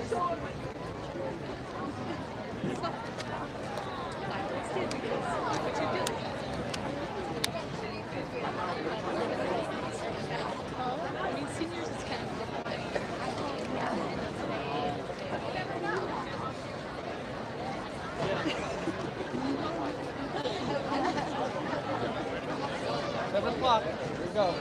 Here we go.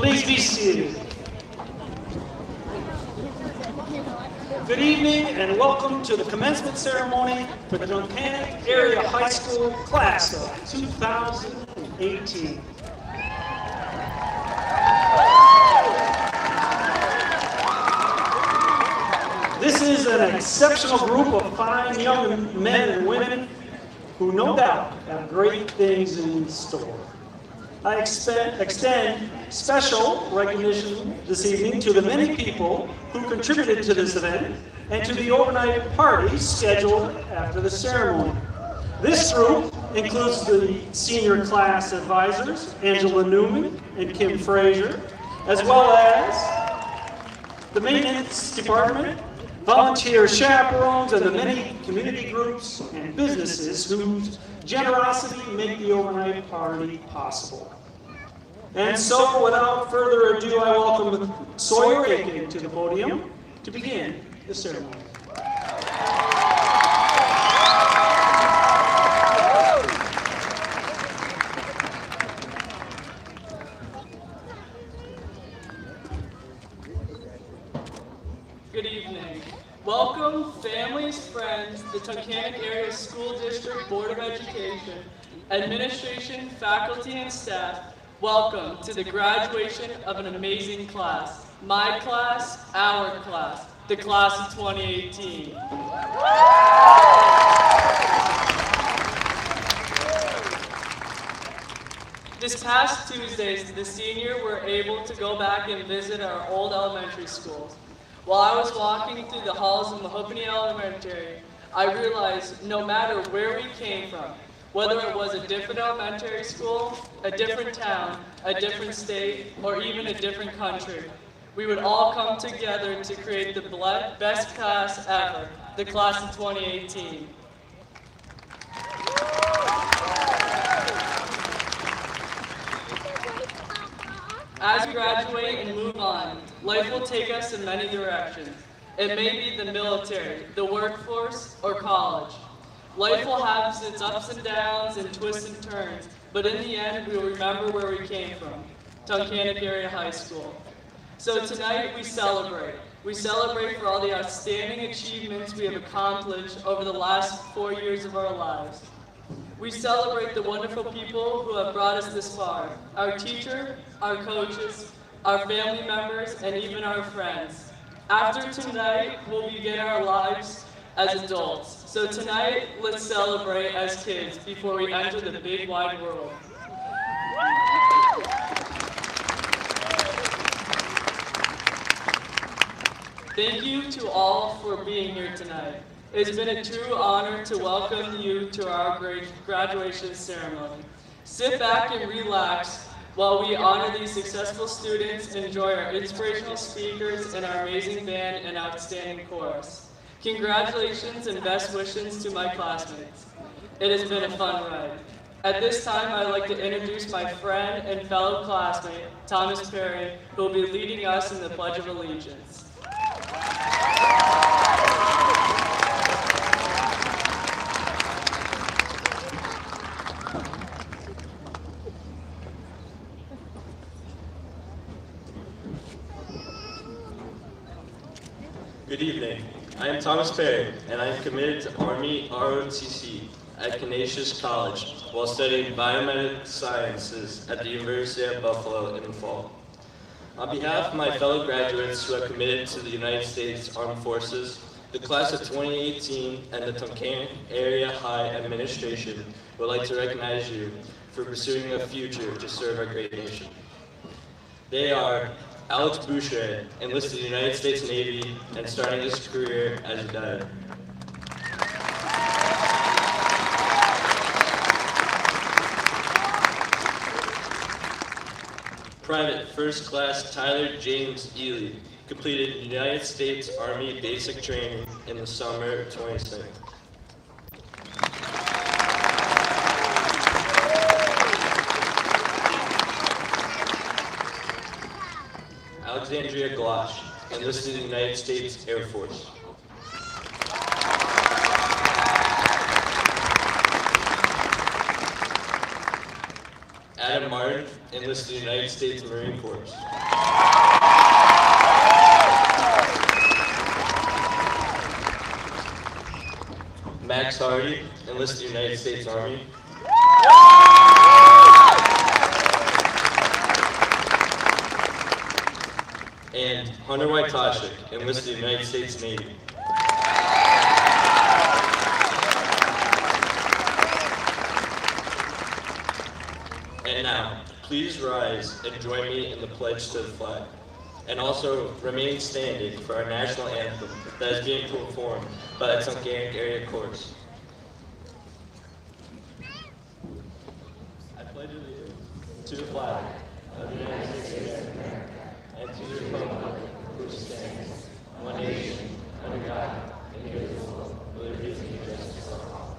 Please be seated. Good evening and welcome to the commencement ceremony for the Tunkhannock Area High School class of 2018. This is an exceptional group of fine young men and women who no doubt have great things in store. I extend special recognition this evening to the many people who contributed to this event and to the overnight party scheduled after the ceremony. This group includes the senior class advisors, Angela Newman and Kim Frazier, as well as the maintenance department, volunteer chaperones, and the many community groups and businesses whose generosity make the overnight party possible. And so, without further ado, I welcome Sawyer Aiken to the podium to begin the ceremony. Good evening. Welcome, families, friends, the Tunkhannock Area School District Board of Education, administration, faculty, and staff. Welcome to the graduation of an amazing class. My class, our class, the class of 2018. This past Tuesday, the seniors were able to go back and visit our old elementary schools. While I was walking through the halls of Mahopenny Elementary, I realized no matter where we came from, whether it was a different elementary school, a different town, a different state, or even a different country, we would all come together to create the best class ever, the class of 2018. As we graduate and move on, life will take us in many directions. It may be the military, the workforce, or college. Life will have its ups and downs and twists and turns, but in the end, we will remember where we came from, Tunkhannock Area High School. So tonight, we celebrate. We celebrate for all the outstanding achievements we have accomplished over the last 4 years of our lives. We celebrate the wonderful people who have brought us this far, our teacher, our coaches, our family members, and even our friends. After tonight, we'll begin our lives as adults. So tonight, let's celebrate as kids before we enter the big wide world. Thank you to all for being here tonight. It's been a true honor to welcome you to our graduation ceremony. Sit back and relax while we honor these successful students and enjoy our inspirational speakers and our amazing band and outstanding chorus. Congratulations and best wishes to my classmates. It has been a fun ride. At this time, I'd like to introduce my friend and fellow classmate, Thomas Perry, who will be leading us in the Pledge of Allegiance. Good evening. I am Thomas Perry, and I am committed to Army ROTC at Canisius College while studying biomedical sciences at the University of Buffalo in the fall. On behalf of my fellow graduates who are committed to the United States Armed Forces, the class of 2018 and the Tunkhannock Area High Administration would like to recognize you for pursuing a future to serve our great nation. They are Alex Boucher, enlisted in the United States Navy and starting his career as a diver. Private First Class Tyler James Ely completed United States Army basic training in the summer of 2016. Alexandria Glosh, enlisted in the United States Air Force. Adam Martin, enlisted United States Marine Corps. Max Hardy, enlisted United States Army. And Hunter Wojtaszek, enlisted United States Navy. And now, please rise and join me in the pledge to the flag, and also remain standing for our national anthem that is being performed by the Tunkhannock Area Chorus. I pledge allegiance to the flag of the United States of America and to the republic which stands, one nation, under God, indivisible, with liberty and justice for all.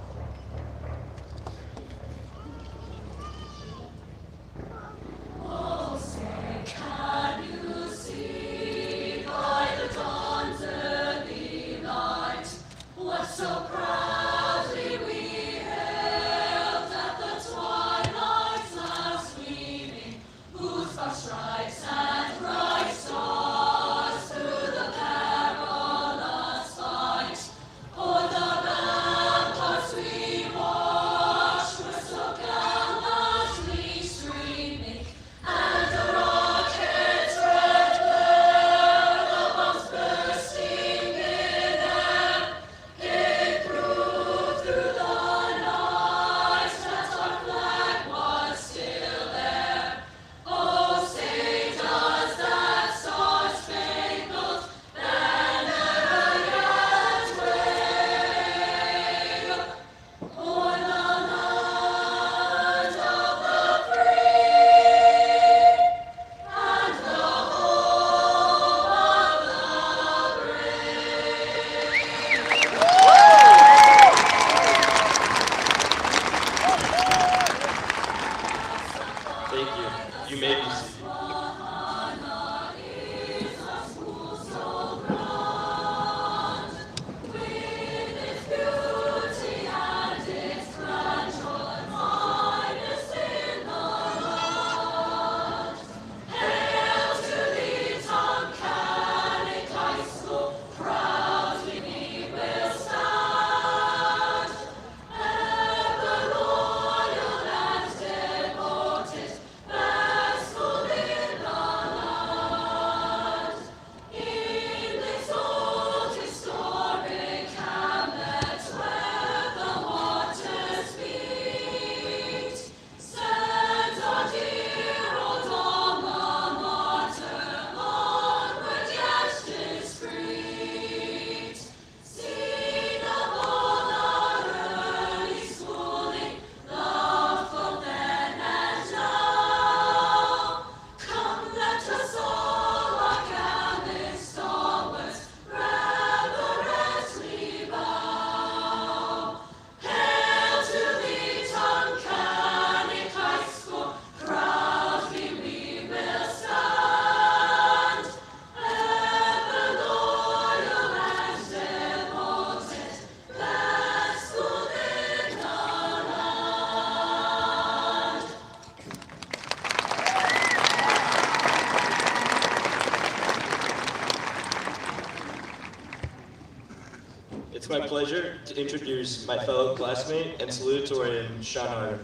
It's my pleasure to introduce my fellow classmate and salutatorian, Sean Harder.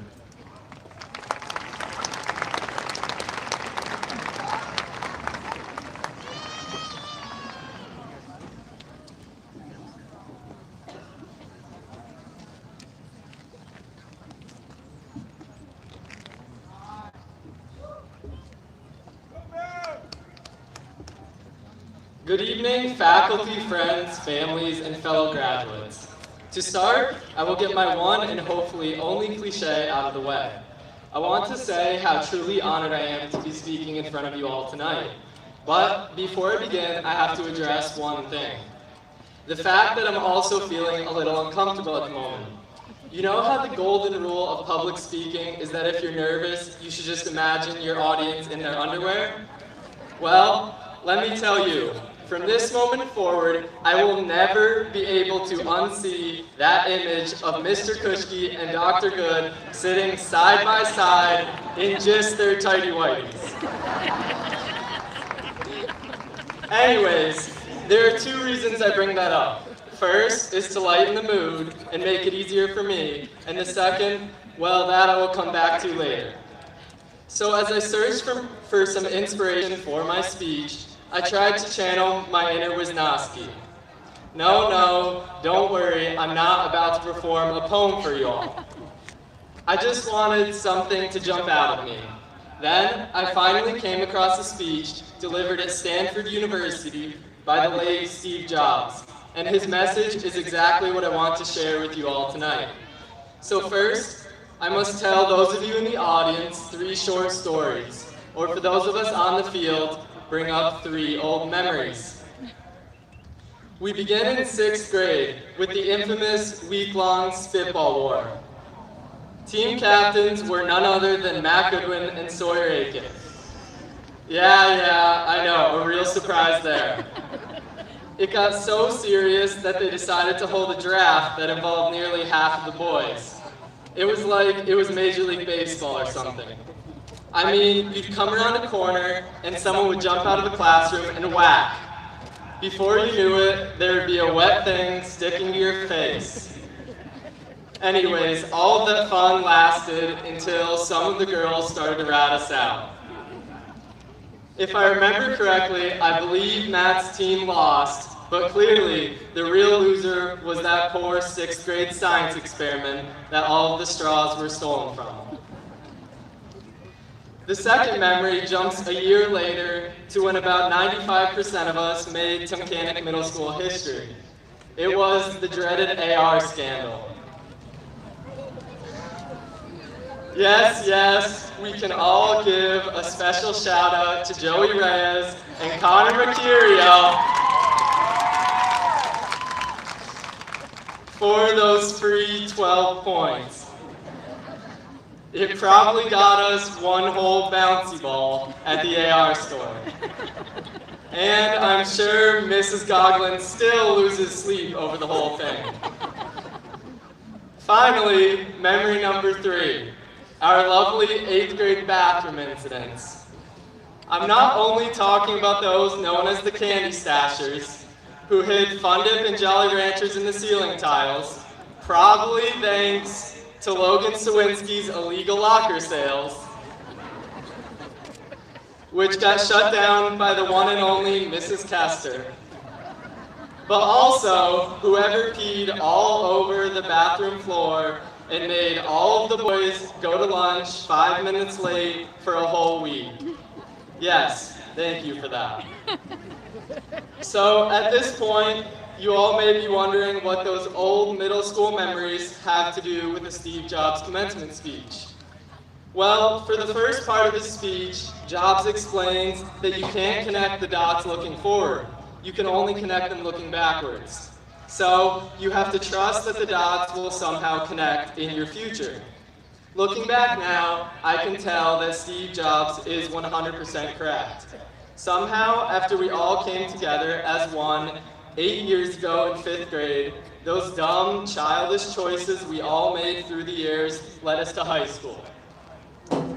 Good evening, faculty, friends, families, and fellow graduates. To start, I will get my one and hopefully only cliche out of the way. I want to say how truly honored I am to be speaking in front of you all tonight. But before I begin, I have to address one thing. The fact that I'm also feeling a little uncomfortable at the moment. You know how the golden rule of public speaking is that if you're nervous, you should just imagine your audience in their underwear? Well, let me tell you, from this moment forward, I will never be able to unsee that image of Mr. Kushke and Dr. Good sitting side by side in just their tighty whities. Anyways, there are two reasons I bring that up. First is to lighten the mood and make it easier for me, and the second, well, that I will come back to later. So as I searched for some inspiration for my speech, I tried to channel my inner Wisnowski. No, don't worry, I'm not about to perform a poem for you all. I just wanted something to jump out at me. Then, I finally came across a speech delivered at Stanford University by the late Steve Jobs, and his message is exactly what I want to share with you all tonight. So first, I must tell those of you in the audience 3 short stories, or for those of us on the field, bring up 3 old memories. We begin in 6th grade with the infamous week-long spitball war. Team captains were none other than Matt Goodwin and Sawyer Aiken. Yeah, I know, a real surprise there. It got so serious that they decided to hold a draft that involved nearly half of the boys. It was like it was Major League Baseball or something. I mean, you'd come around a corner and someone would jump out of the classroom and whack. Before you knew it, there would be a wet thing sticking to your face. Anyways, all of that fun lasted until some of the girls started to rat us out. If I remember correctly, I believe Matt's team lost, but clearly the real loser was that poor 6th grade science experiment that all of the straws were stolen from. The second memory jumps a year later to when about 95% of us made Tunkhannock Middle School history. It was the dreaded AR scandal. Yes, we can all give a special shout out to Joey Reyes and Connor Mercurio for those free 12 points. It probably got us one whole bouncy ball at the AR store. And I'm sure Mrs. Goglin still loses sleep over the whole thing. Finally, memory number 3. Our lovely 8th grade bathroom incidents. I'm not only talking about those known as the candy stashers, who hid Fun Dip and Jolly Ranchers in the ceiling tiles, probably thanks to Logan Sawinski's illegal locker sales, which got shut down by the one and only Mrs. Kester. But also, whoever peed all over the bathroom floor and made all of the boys go to lunch 5 minutes late for a whole week. Yes, thank you for that. So at this point, you all may be wondering what those old middle school memories have to do with the Steve Jobs commencement speech. Well, for the first part of his speech, Jobs explains that you can't connect the dots looking forward. You can only connect them looking backwards. So you have to trust that the dots will somehow connect in your future. Looking back now, I can tell that Steve Jobs is 100% correct. Somehow, after we all came together as one 8 years ago in 5th grade, those dumb, childish choices we all made through the years led us to high school.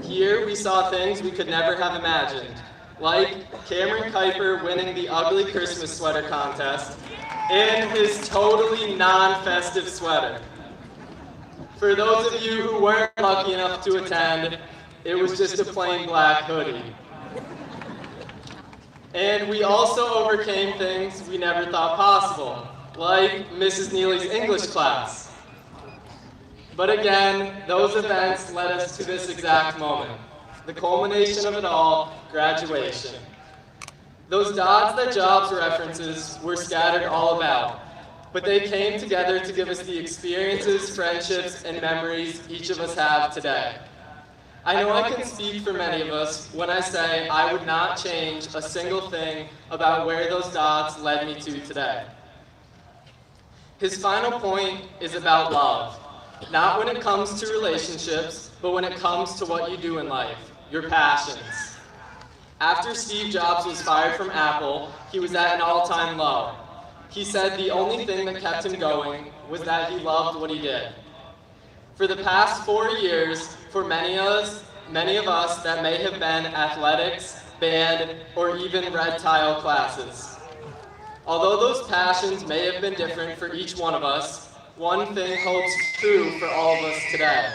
Here we saw things we could never have imagined, like Cameron Kuiper winning the ugly Christmas sweater contest in his totally non-festive sweater. For those of you who weren't lucky enough to attend, it was just a plain black hoodie. And we also overcame things we never thought possible, like Mrs. Neely's English class. But again, those events led us to this exact moment, the culmination of it all, graduation. Those dots that Jobs references were scattered all about, but they came together to give us the experiences, friendships, and memories each of us have today. I know I can speak for many of us when I say I would not change a single thing about where those dots led me to today. His final point is about love, not when it comes to relationships, but when it comes to what you do in life, your passions. After Steve Jobs was fired from Apple, he was at an all-time low. He said the only thing that kept him going was that he loved what he did. For the past 4 years, for many of us that may have been athletics, band, or even red tile classes. Although those passions may have been different for each one of us, one thing holds true for all of us today.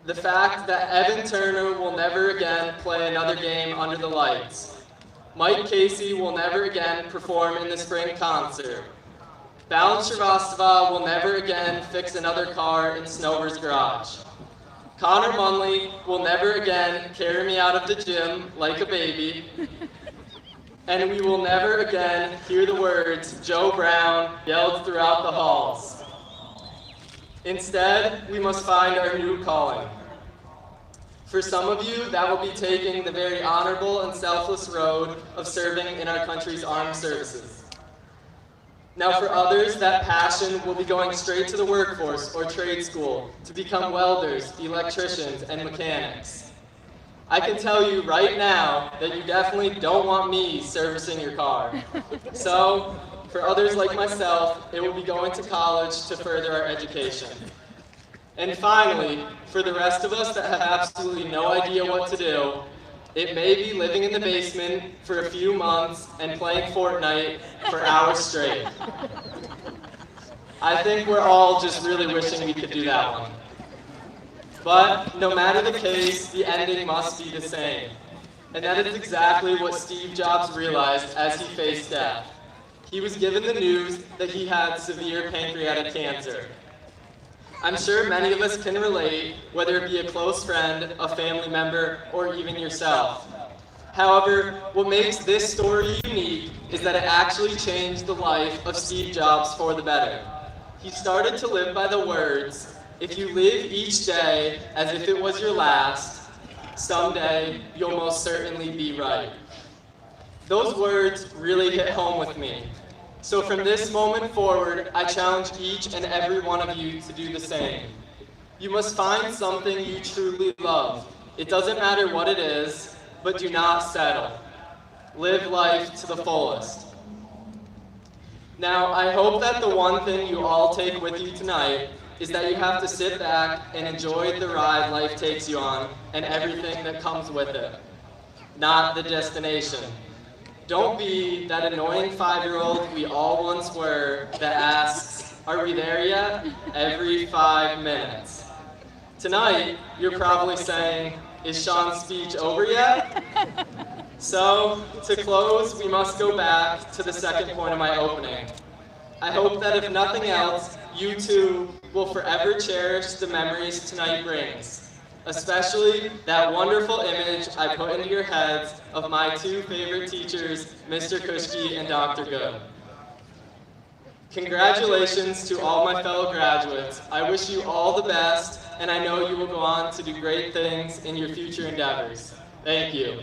The fact that Evan Turner will never again play another game under the lights. Mike Casey will never again perform in the spring concert. Balin Srivastava will never again fix another car in Snover's garage. Connor Munley will never again carry me out of the gym like a baby. And we will never again hear the words Joe Brown yelled throughout the halls. Instead, we must find our new calling. For some of you, that will be taking the very honorable and selfless road of serving in our country's armed services. Now for others, that passion will be going straight to the workforce or trade school to become welders, electricians, and mechanics. I can tell you right now that you definitely don't want me servicing your car. So, for others like myself, it will be going to college to further our education. And finally, for the rest of us that have absolutely no idea what to do, it may be living in the basement for a few months and playing Fortnite for hours straight. I think we're all just really wishing we could do that one. But no matter the case, the ending must be the same. And that is exactly what Steve Jobs realized as he faced death. He was given the news that he had severe pancreatic cancer. I'm sure many of us can relate, whether it be a close friend, a family member, or even yourself. However, what makes this story unique is that it actually changed the life of Steve Jobs for the better. He started to live by the words, "If you live each day as if it was your last, someday you'll most certainly be right." Those words really hit home with me. So from this moment forward, I challenge each and every one of you to do the same. You must find something you truly love. It doesn't matter what it is, but do not settle. Live life to the fullest. Now, I hope that the one thing you all take with you tonight is that you have to sit back and enjoy the ride life takes you on and everything that comes with it, not the destination. Don't be that annoying 5-year-old we all once were that asks, "Are we there yet?" every 5 minutes. Tonight, you're probably saying, "Is Sean's speech over yet?" So, to close, we must go back to the second point of my opening. I hope that if nothing else, you too will forever cherish the memories tonight brings. Especially that wonderful image I put into your heads of my 2 favorite teachers, Mr. Kushki and Dr. Good. Congratulations to all my fellow graduates. I wish you all the best, and I know you will go on to do great things in your future endeavors. Thank you.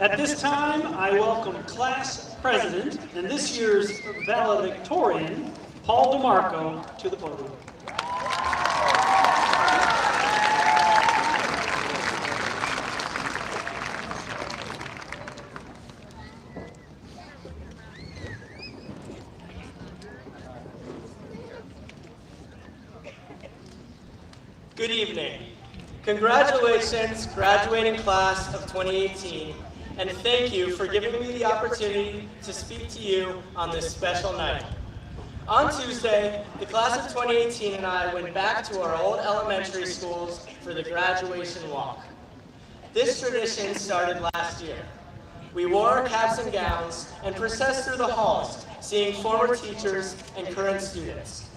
At this time, I welcome class president and this year's valedictorian, Paul DeMarco, to the podium. Good evening. Congratulations, graduating class of 2018, and thank you for giving me the opportunity to speak to you on this special night. On Tuesday, the class of 2018 and I went back to our old elementary schools for the graduation walk. This tradition started last year. We wore our caps and gowns and processed through the halls, seeing former teachers and current students.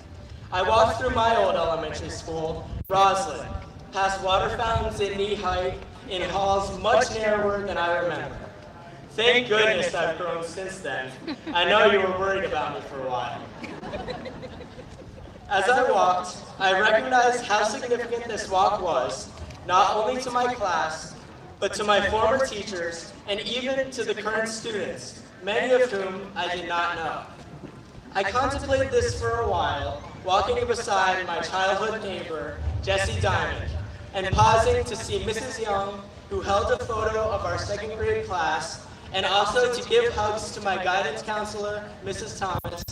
I walked through my old elementary school, Roslyn, past water fountains at knee height, in halls much narrower than I remember. Thank goodness I've grown since then. I know you were worried about me for a while. As I walked, I recognized how significant this walk was, not only to my class, but to my former teachers, and even to the current students, many of whom I did not know. I contemplated this for a while, walking beside my childhood neighbor, Jessie Diamond, and pausing to see Mrs. Young, who held a photo of our second grade class, and also to give hugs to my guidance counselor, Mrs. Thomas,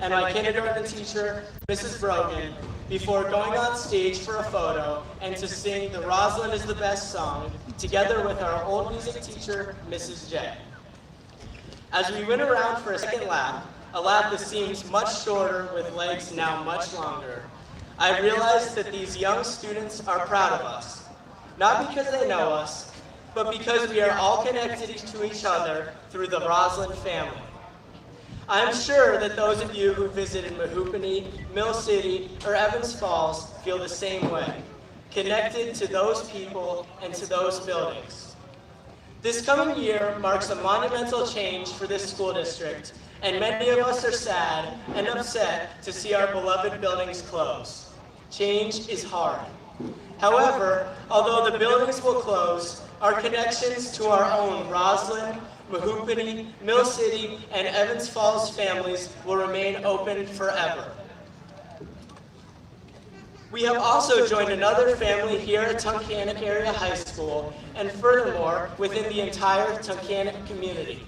and my kindergarten teacher, Mrs. Brogan, before going on stage for a photo and to sing the Roslyn is the Best song, together with our old music teacher, Mrs. J. As we went around for a second lap, a lap that seems much shorter with legs now much longer, I realized that these young students are proud of us, not because they know us, but because we are all connected to each other through the Roslyn family. I'm sure that those of you who visited Mahoopany, Mill City, or Evans Falls feel the same way, connected to those people and to those buildings. This coming year marks a monumental change for this school district, and many of us are sad and upset to see our beloved buildings close. Change is hard. However, although the buildings will close, our connections to our own Roslyn, Mahoopany, Mill City, and Evans Falls families will remain open forever. We have also joined another family here at Tunkhannock Area High School, and furthermore, within the entire Tunkhannock community.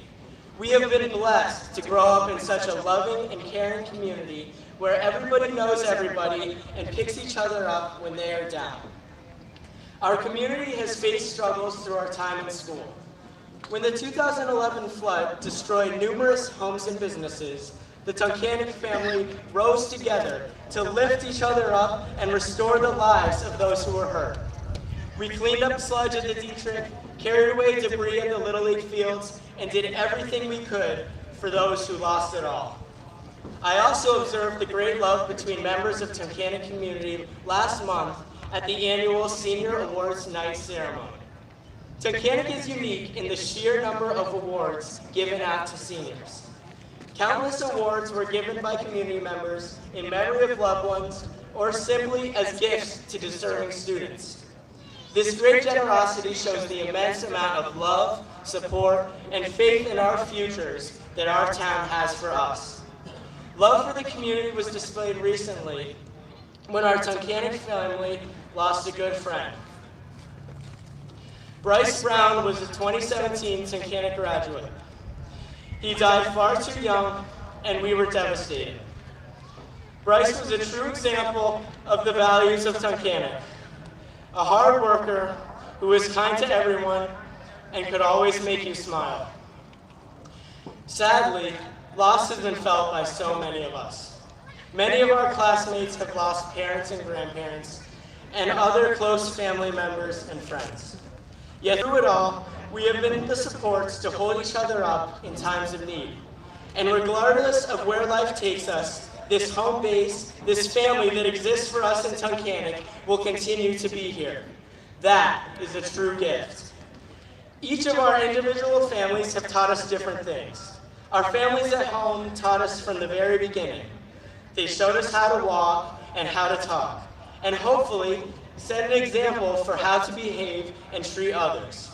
We have been blessed to grow up in such a loving and caring community where everybody knows everybody and picks each other up when they are down. Our community has faced struggles through our time in school. When the 2011 flood destroyed numerous homes and businesses, the Tunkhannock family rose together to lift each other up and restore the lives of those who were hurt. We cleaned up sludge at the Dietrich, carried away debris in the Little League fields, and did everything we could for those who lost it all. I also observed the great love between members of Tunkhannock community last month at the annual Senior Awards Night ceremony. Tunkhannock is unique in the sheer number of awards given out to seniors. Countless awards were given by community members in memory of loved ones or simply as gifts to deserving students. This great generosity shows the immense amount of love, support, and faith in our futures that our town has for us. Love for the community was displayed recently when our Tunkhannock family lost a good friend. Bryce Brown was a 2017 Tunkhannock graduate. He died far too young, and we were devastated. Bryce was a true example of the values of Tunkhannock, a hard worker who was kind to everyone and could always make you smile. Sadly, loss has been felt by so many of us. Many of our classmates have lost parents and grandparents and other close family members and friends. Yet through it all, we have been the supports to hold each other up in times of need. And regardless of where life takes us, this home base, this family that exists for us in Tunkhannock will continue to be here. That is a true gift. Each of our individual families have taught us different things. Our families at home taught us from the very beginning. They showed us how to walk and how to talk, and hopefully set an example for how to behave and treat others.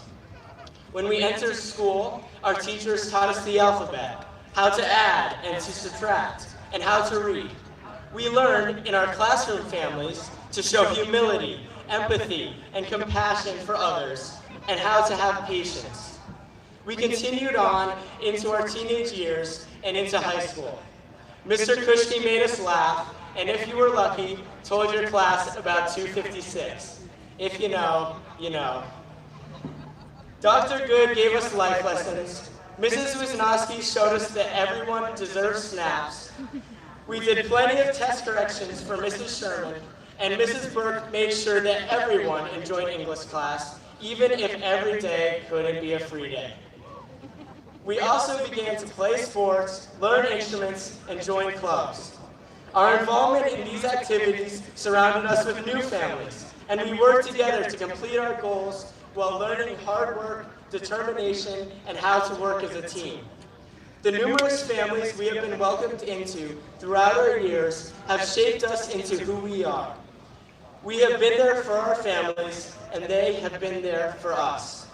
When we entered school, our teachers taught us the alphabet, how to add and to subtract, and how to read. We learned in our classroom families to show humility, empathy, and compassion for others, and how to have patience. We continued on into our teenage years and into high school. Mr. Kushki made us laugh, and if you were lucky, told your class about 256. If you know, you know. Dr. Good gave us life lessons. Mrs. Wisnowski showed us that everyone deserves snaps. We did plenty of test corrections for Mrs. Sherman, and Mrs. Burke made sure that everyone enjoyed English class, even if every day couldn't be a free day. We also began to play sports, learn instruments, and join clubs. Our involvement in these activities surrounded us with new families, and we worked together to complete our goals while learning hard work, determination, and how to work as a team. The numerous families we have been welcomed into throughout our years have shaped us into who we are. We have been there for our families, and they have been there for us.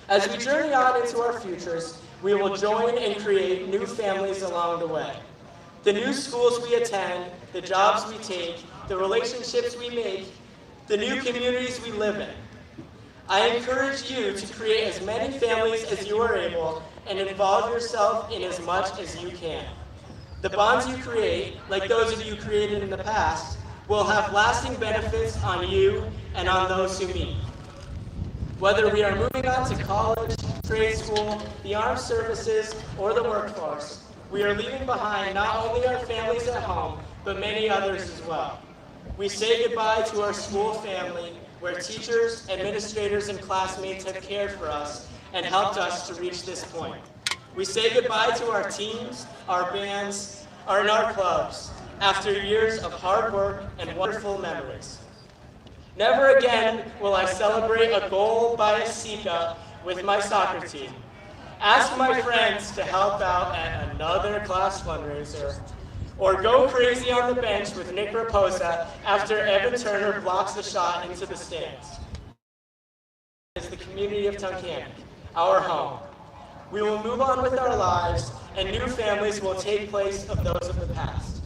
As we journey on into our futures, we will join and create new families along the way. The new schools we attend, the jobs we take, the relationships we make, the new communities we live in. I encourage you to create as many families as you are able and involve yourself in as much as you can. The bonds you create, like those of you created in the past, will have lasting benefits on you and on those who meet. Whether we are moving on to college, trade school, the armed services, or the workforce, we are leaving behind not only our families at home, but many others as well. We say goodbye to our school family, where teachers, administrators, and classmates have cared for us and helped us to reach this point. We say goodbye to our teams, our bands, and our clubs, after years of hard work and wonderful memories. Never again will I celebrate a goal by a Sika with my soccer team. Ask my friends to help out at another class fundraiser, or go crazy on the bench with Nick Raposa after Evan Turner blocks the shot into the stands. It's the community of Tunkhannock, our home. We will move on with our lives, and new families will take place of those of the past.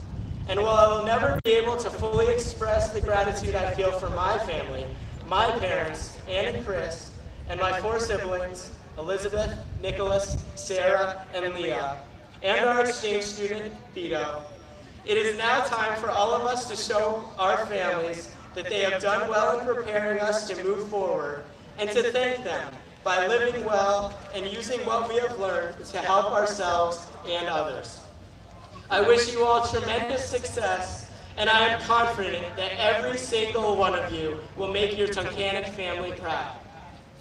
And while I will never be able to fully express the gratitude I feel for my family, my parents, Ann and Chris, and my 4 siblings, Elizabeth, Nicholas, Sarah, and Leah, and our exchange student, Vito, it is now time for all of us to show our families that they have done well in preparing us to move forward, and to thank them by living well and using what we have learned to help ourselves and others. I wish you all tremendous success, and I am confident that every single one of you will make your Tunkhannock family proud.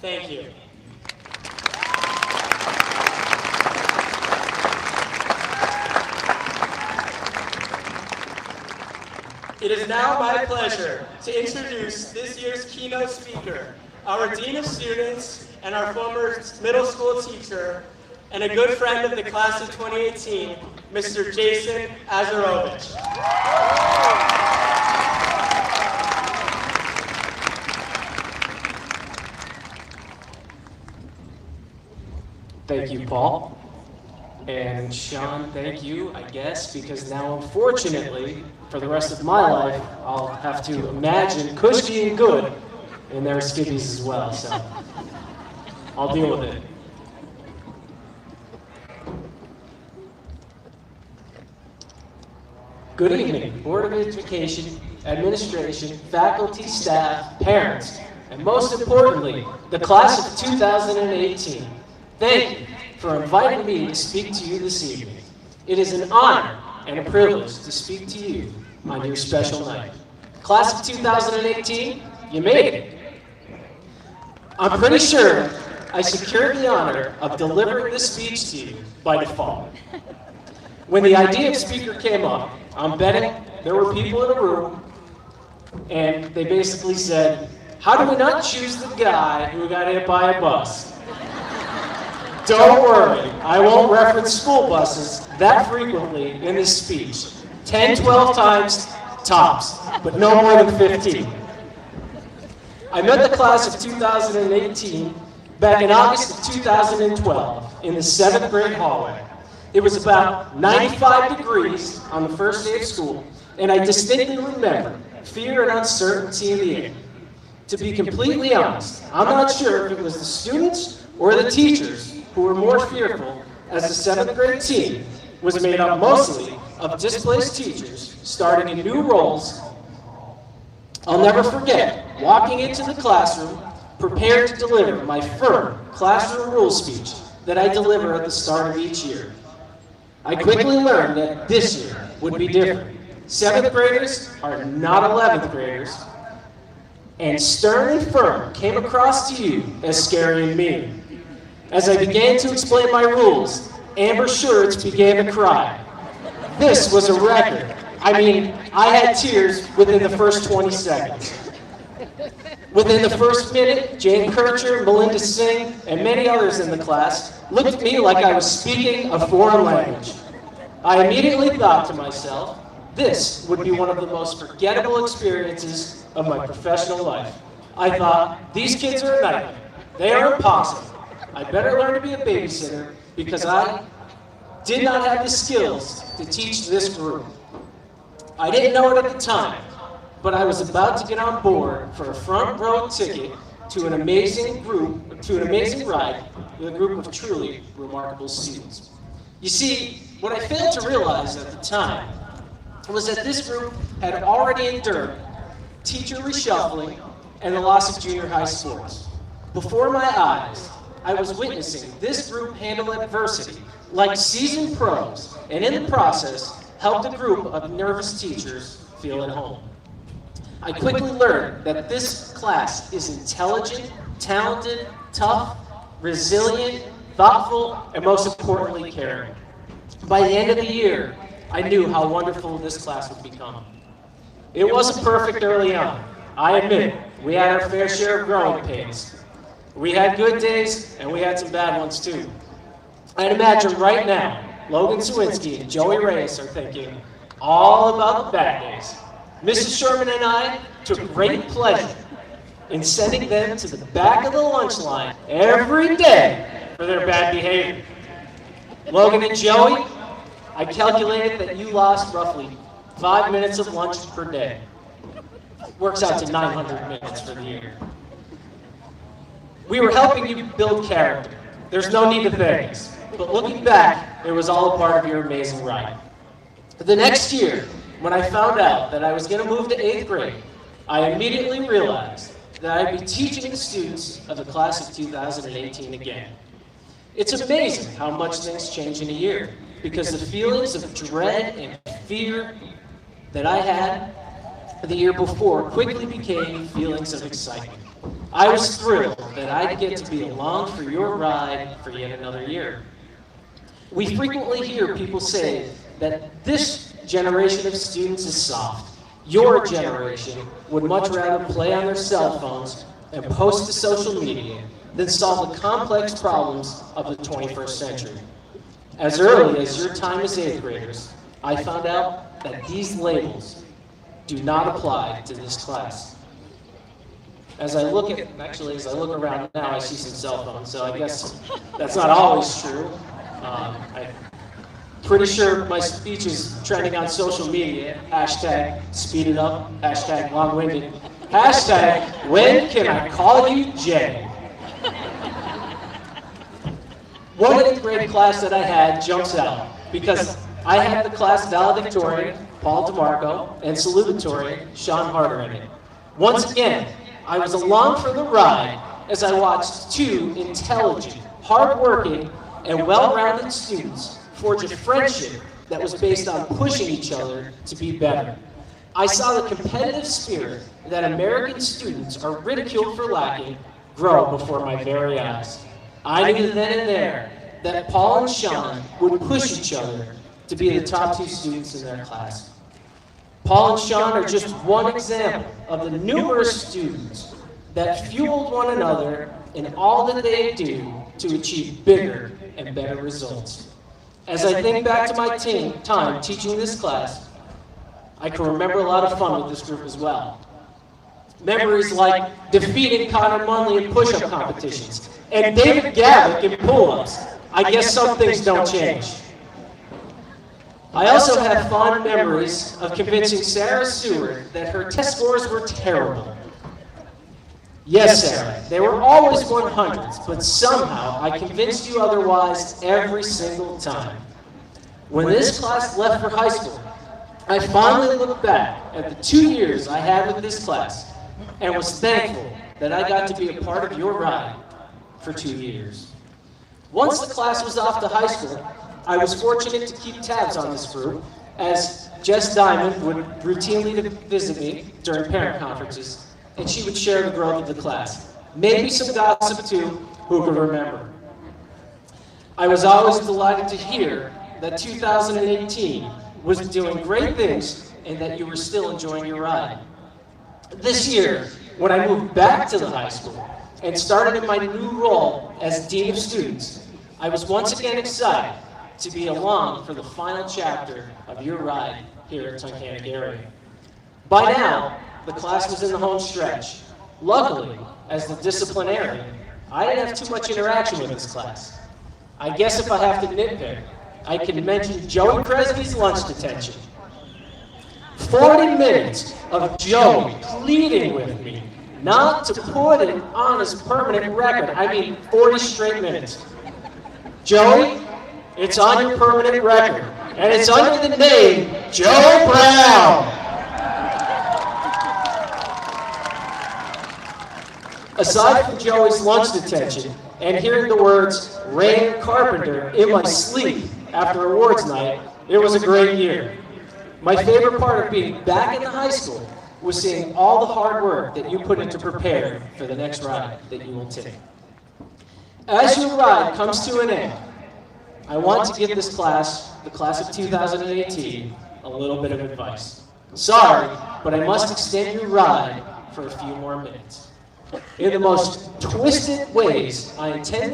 Thank you. It is now my pleasure to introduce this year's keynote speaker, our Dean of Students and our former middle school teacher, and a good friend of the class of 2018, Mr. Jason Azarovich. Thank you, Paul. And Sean, thank you, I guess, because now, unfortunately, for the rest of my life, I'll have to imagine Kushki and Good in their skibbies as well, so I'll deal with it. Good evening, Board of Education, administration, faculty, staff, parents, and most importantly, the class of 2018. Thank you for inviting me to speak to you this evening. It is an honor and a privilege to speak to you on your special night. Class of 2018, you made it. I'm pretty sure I secured the honor of delivering this speech to you by default. When the idea of speaker came up, I'm betting there were people in the room, and they basically said, how do we not choose the guy who got hit by a bus? Don't worry, I won't reference school buses that frequently in this speech. 10, 12 times tops, but no more than 15. I met the class of 2018 back in August of 2012 in the 7th grade hallway. It was about 95 degrees on the first day of school, and I distinctly remember fear and uncertainty in the air. To be completely honest, I'm not sure if it was the students or the teachers who were more fearful, as the 7th grade team was made up mostly of displaced teachers starting in new roles. I'll never forget walking into the classroom prepared to deliver my firm classroom rule speech that I deliver at the start of each year. I quickly learned that this year would be different. 7th graders are not 11th graders, and stern and firm came across to you as scary and mean. As I began to explain my rules, Amber Shirts began to cry. This was a record. I mean, I had tears within the first 20 seconds. Within the first minute, Jane Kircher, Melinda Singh, and many others in the class looked at me like I was speaking a foreign language. I immediately thought to myself, this would be one of the most forgettable experiences of my professional life. I thought, these kids are a nightmare. They are impossible. I better learn to be a babysitter because I did not have the skills to teach this group. I didn't know it at the time, but I was about to get on board for a front row ticket to an amazing ride with a group of truly remarkable students. You see, what I failed to realize at the time was that this group had already endured teacher reshuffling and the loss of junior high sports. Before my eyes, I was witnessing this group handle adversity like seasoned pros, and in the process, helped a group of nervous teachers feel at home. I quickly learned that this class is intelligent, talented, tough, resilient, thoughtful, and most importantly, caring. By the end of the year, I knew how wonderful this class would become. It wasn't perfect early on. I admit it. We had our fair share of growing pains. We had good days, and we had some bad ones too. I'd imagine right now, Logan Sawinski and Joey Reyes are thinking all about the bad days. Mrs. Sherman and I took great pleasure in sending them to the back of the lunch line every day for their bad behavior. Logan and Joey, I calculated that you lost roughly 5 minutes of lunch per day. Works out to 900 minutes for the year. We were helping you build character. There's no need to thank us. But looking back, it was all a part of your amazing ride. The next year, when I found out that I was going to move to 8th grade, I immediately realized that I'd be teaching the students of the class of 2018 again. It's amazing how much things change in a year, because the feelings of dread and fear that I had the year before quickly became feelings of excitement. I was thrilled that I'd get to be along for your ride for yet another year. We frequently hear people say that this generation of students is soft. Your generation would much rather play on their cell phones and post to social media than solve the complex problems of the 21st century. As early as your time as 8th graders, I found out that these labels do not apply to this class. As I look around now, I see some cell phones, so I guess that's not always true. I'm pretty sure my speech is trending on social media. Hashtag speed it up, hashtag long-winded, hashtag when can I call you Jay? One 8th grade class that I had jumps out because I had the class Valedictorian, Paul DeMarco, and Salutatorian, Sean Harder in it. Once again, I was along for the ride as I watched two intelligent, hardworking, and well-rounded students forge a friendship that was based on pushing each other to be better. I saw the competitive spirit that American students are ridiculed for lacking grow before my very eyes. I knew then and there that Paul and Sean would push each other to be the top 2 students in their class. Paul and Sean are just one example of the numerous students that fueled one another in all that they do to achieve bigger and better results. As I think back to my time teaching this class, I can remember a lot of fun with this group as well. Memories like defeating Connor Munley in push-up competitions and David Gavick in pull-ups. I guess some things don't change. I also have fond memories of convincing Sarah Seward that her test scores were terrible. Yes, Sarah, they were always 100s, but somehow I convinced you otherwise every single time. When this class left for high school, I finally looked back at the 2 years I had with this class and was thankful that I got to be a part of your ride for 2 years. Once the class was off to high school, I was fortunate to keep tabs on this group, as Jess Diamond would routinely visit me during parent conferences, and she would share the growth of the class. Maybe some gossip too, who could remember. I was always delighted to hear that 2018 was doing great things and that you were still enjoying your ride. This year, when I moved back to the high school and started in my new role as Dean of Students, I was once again excited to be along for the final chapter of your ride here at Tunkhannock area. By now, the class was in the home stretch. Luckily, as the disciplinarian, I didn't have too much interaction with this class. I guess if I have to nitpick, I can mention Joey Kresge's lunch detention. 40 minutes of Joey pleading with me not to put it on his permanent record. I mean, 40 straight minutes. Joey, it's on your permanent record, and it's under the name Joe Brown. Aside from Joey's lunch detention and hearing the words Rain Carpenter in my sleep after awards night, it was a great year. My favorite part of being back in the high school was seeing all the hard work that you put into preparing for the next ride that you will take. As your ride comes to an end, I want to give this class, the class of 2018, a little bit of advice. Sorry, but I must extend your ride for a few more minutes. In the most twisted ways, I intend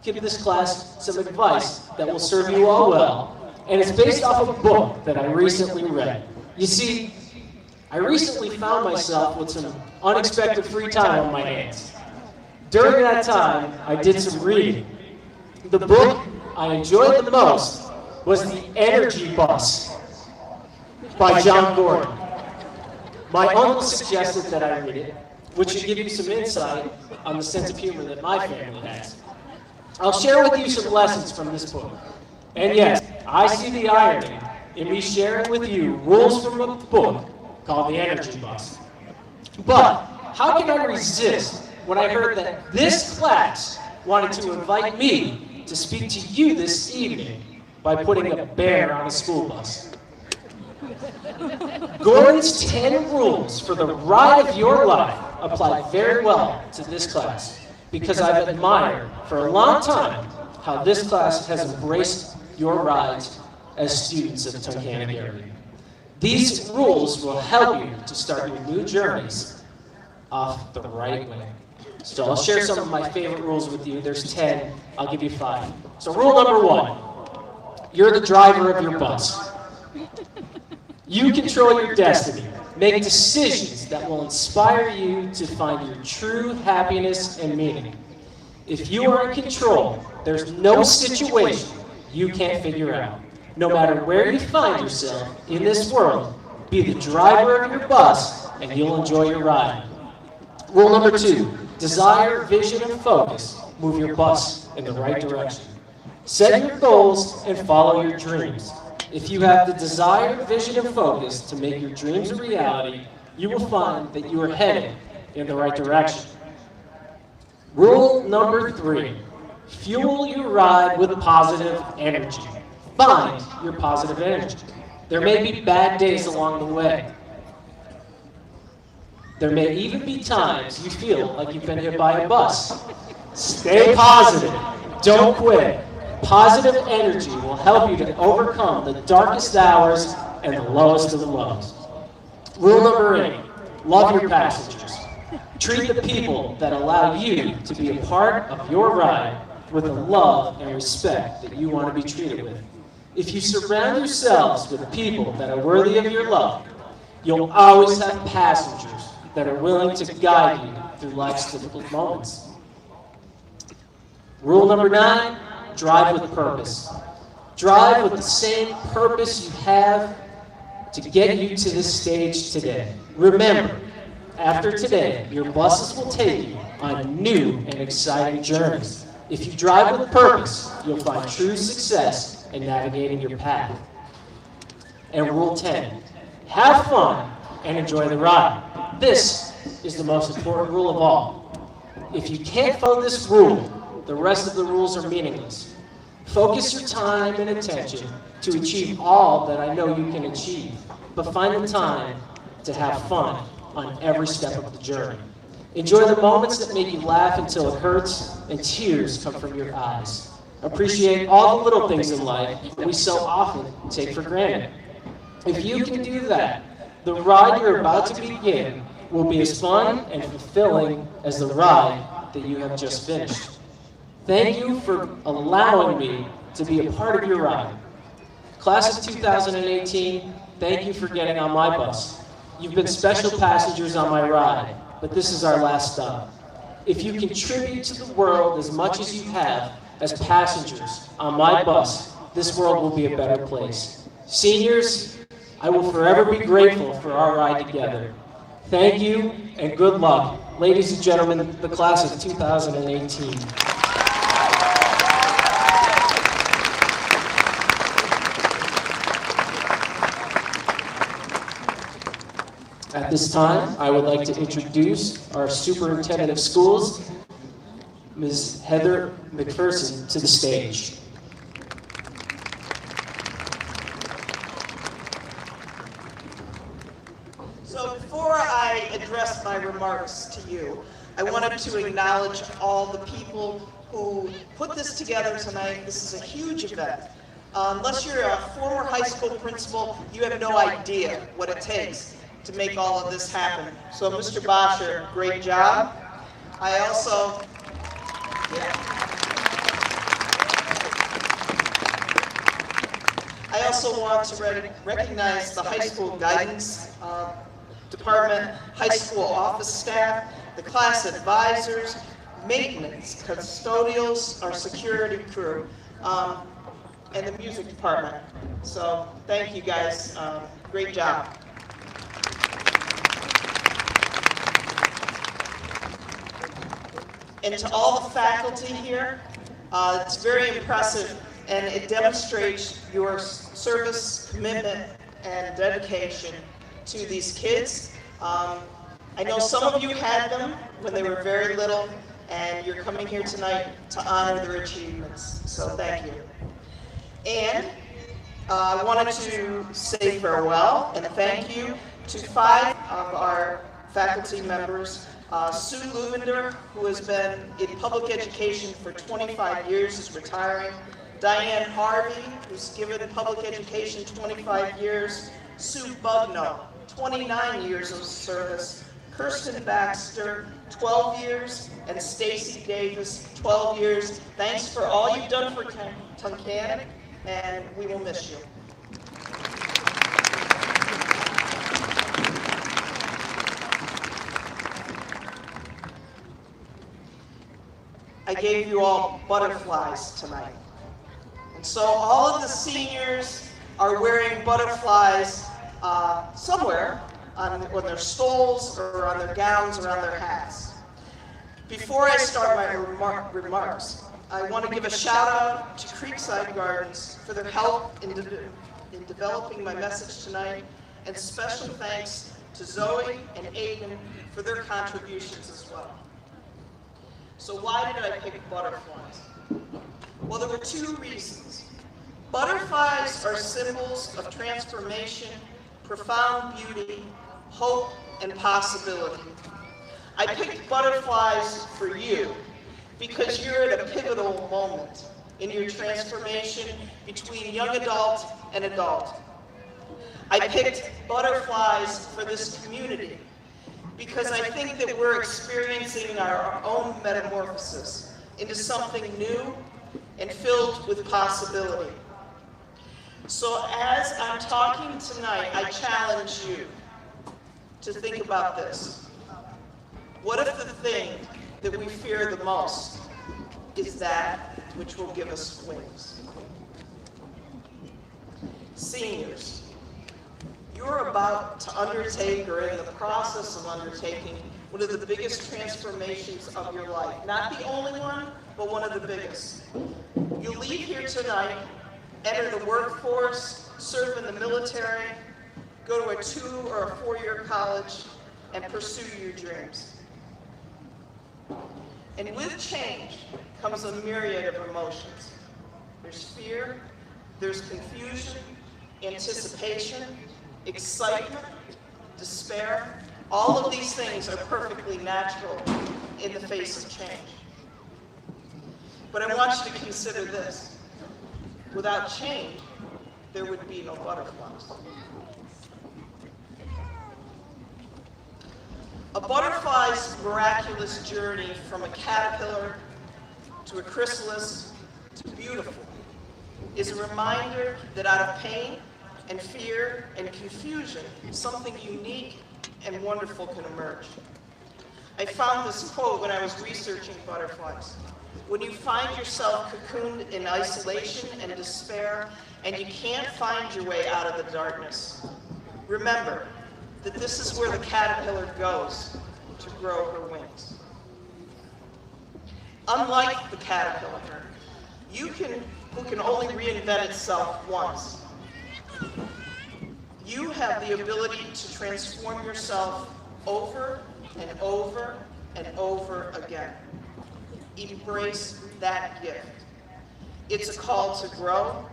give this class some advice that will serve you all well, and it's based off a book that I recently read. You see, I recently found myself with some unexpected free time on my hands. During that time, I did some reading. The book I enjoyed the most was The Energy Bus by John Gordon. My uncle suggested that I read it, which should give you some insight on the sense of humor that my family has. I'll share with you some lessons from this book. And yes, I see the irony in me sharing with you rules from a book called The Energy Bus. But how can I resist when I heard that this class wanted to invite me to speak to you this evening by putting a bear on a school bus? Gordon's 10 rules for the ride of your life apply very well to this class because I've admired for a long time how this class has embraced your rides as students of Tunkhannock area. These rules will help you to start your new journeys off the right way. So I'll share some of my favorite rules with you. There's 10, I'll give you 5. So rule number 1, you're the driver of your bus. You control your destiny. Make decisions that will inspire you to find your true happiness and meaning. If you are in control, there's no situation you can't figure out. No matter where you find yourself in this world, be the driver of your bus and you'll enjoy your ride. Rule number 2, desire, vision, and focus. Move your bus in the right direction. Set your goals and follow your dreams. If you have the desire, vision, and focus to make your dreams a reality, you will find that you are headed in the right direction. Rule number 3, fuel your ride with positive energy. Find your positive energy. There may be bad days along the way. There may even be times you feel like you've been hit by a bus. Stay positive. Don't quit. Positive energy will help you to overcome the darkest hours and the lowest of the lows. Rule number 8, love your passengers. Treat the people that allow you to be a part of your ride with the love and respect that you want to be treated with. If you surround yourselves with people that are worthy of your love, you'll always have passengers that are willing to guide you through life's difficult moments. Rule number 9, drive with purpose. Drive with the same purpose you have to get you to this stage today. Remember, after today, your buses will take you on new and exciting journeys. If you drive with purpose, you'll find true success in navigating your path. And rule 10, have fun and enjoy the ride. This is the most important rule of all. If you can't follow this rule, the rest of the rules are meaningless. Focus your time and attention to achieve all that I know you can achieve, but find the time to have fun on every step of the journey. Enjoy the moments that make you laugh until it hurts and tears come from your eyes. Appreciate all the little things in life that we so often take for granted. If you can do that, the ride you're about to begin will be as fun and fulfilling as the ride that you have just finished. Thank you for allowing me to be a part of your ride. Class of 2018, thank you for getting on my bus. You've been special passengers on my ride, but this is our last stop. If you contribute to the world as much as you have as passengers on my bus, this world will be a better place. Seniors, I will forever be grateful for our ride together. Thank you and good luck. Ladies and gentlemen, the class of 2018. At this time, I would like to introduce our Superintendent of Schools, Ms. Heather McPherson, to the stage. So before I address my remarks to you, I wanted to acknowledge all the people who put this together tonight. This is a huge event. Unless you're a former high school principal, you have no idea what it takes to make all of this happen. So Mr. Bosher, great job. I also want to recognize the high school guidance department, high school office staff, the class advisors, maintenance, custodials, our security crew, and the music department. So thank you guys, great job. And to all the faculty here, it's very impressive and it demonstrates your service, commitment, and dedication to these kids. I know some of you had them when they were very little, and you're coming here tonight to honor their achievements, so thank you. And I wanted to say farewell and thank you to 5 of our faculty members. Sue Luvender, who has been in public education for 25 years, is retiring. Diane Harvey, who's given public education 25 years. Sue Bugno, 29 years of service. Kirsten Baxter, 12 years. And Stacy Davis, 12 years. Thanks for all you've done for Tunkhannock, and we will miss you. I gave you all butterflies tonight. And so all of the seniors are wearing butterflies somewhere on their stoles or on their gowns or on their hats. Before I start my remarks, I want to give a shout out to Creekside Gardens for their help in developing my message tonight, and special thanks to Zoe and Aiden for their contributions as well. So why did I pick butterflies? Well, there were 2 reasons. Butterflies are symbols of transformation, profound beauty, hope, and possibility. I picked butterflies for you because you're at a pivotal moment in your transformation between young adult and adult. I picked butterflies for this community because I think that we're experiencing our own metamorphosis into something new and filled with possibility. So as I'm talking tonight, I challenge you to think about this. What if the thing that we fear the most is that which will give us wings? Seniors, you're about to undertake or in the process of undertaking one of the biggest transformations of your life. Not the only one, but one of the biggest. You leave here tonight, enter the workforce, serve in the military, go to a 2- or a 4-year college, and pursue your dreams. And with change comes a myriad of emotions. There's fear, there's confusion, anticipation, excitement, despair. All of these things are perfectly natural in the face of change. But I want you to consider this. Without change, there would be no butterflies. A butterfly's miraculous journey from a caterpillar to a chrysalis to beautiful is a reminder that out of pain and fear and confusion, something unique and wonderful can emerge. I found this quote when I was researching butterflies. When you find yourself cocooned in isolation and despair, and you can't find your way out of the darkness, remember that this is where the caterpillar goes to grow her wings. Unlike the caterpillar, who can only reinvent itself once, you have the ability to transform yourself over and over and over again. Embrace that gift. It's a call to grow,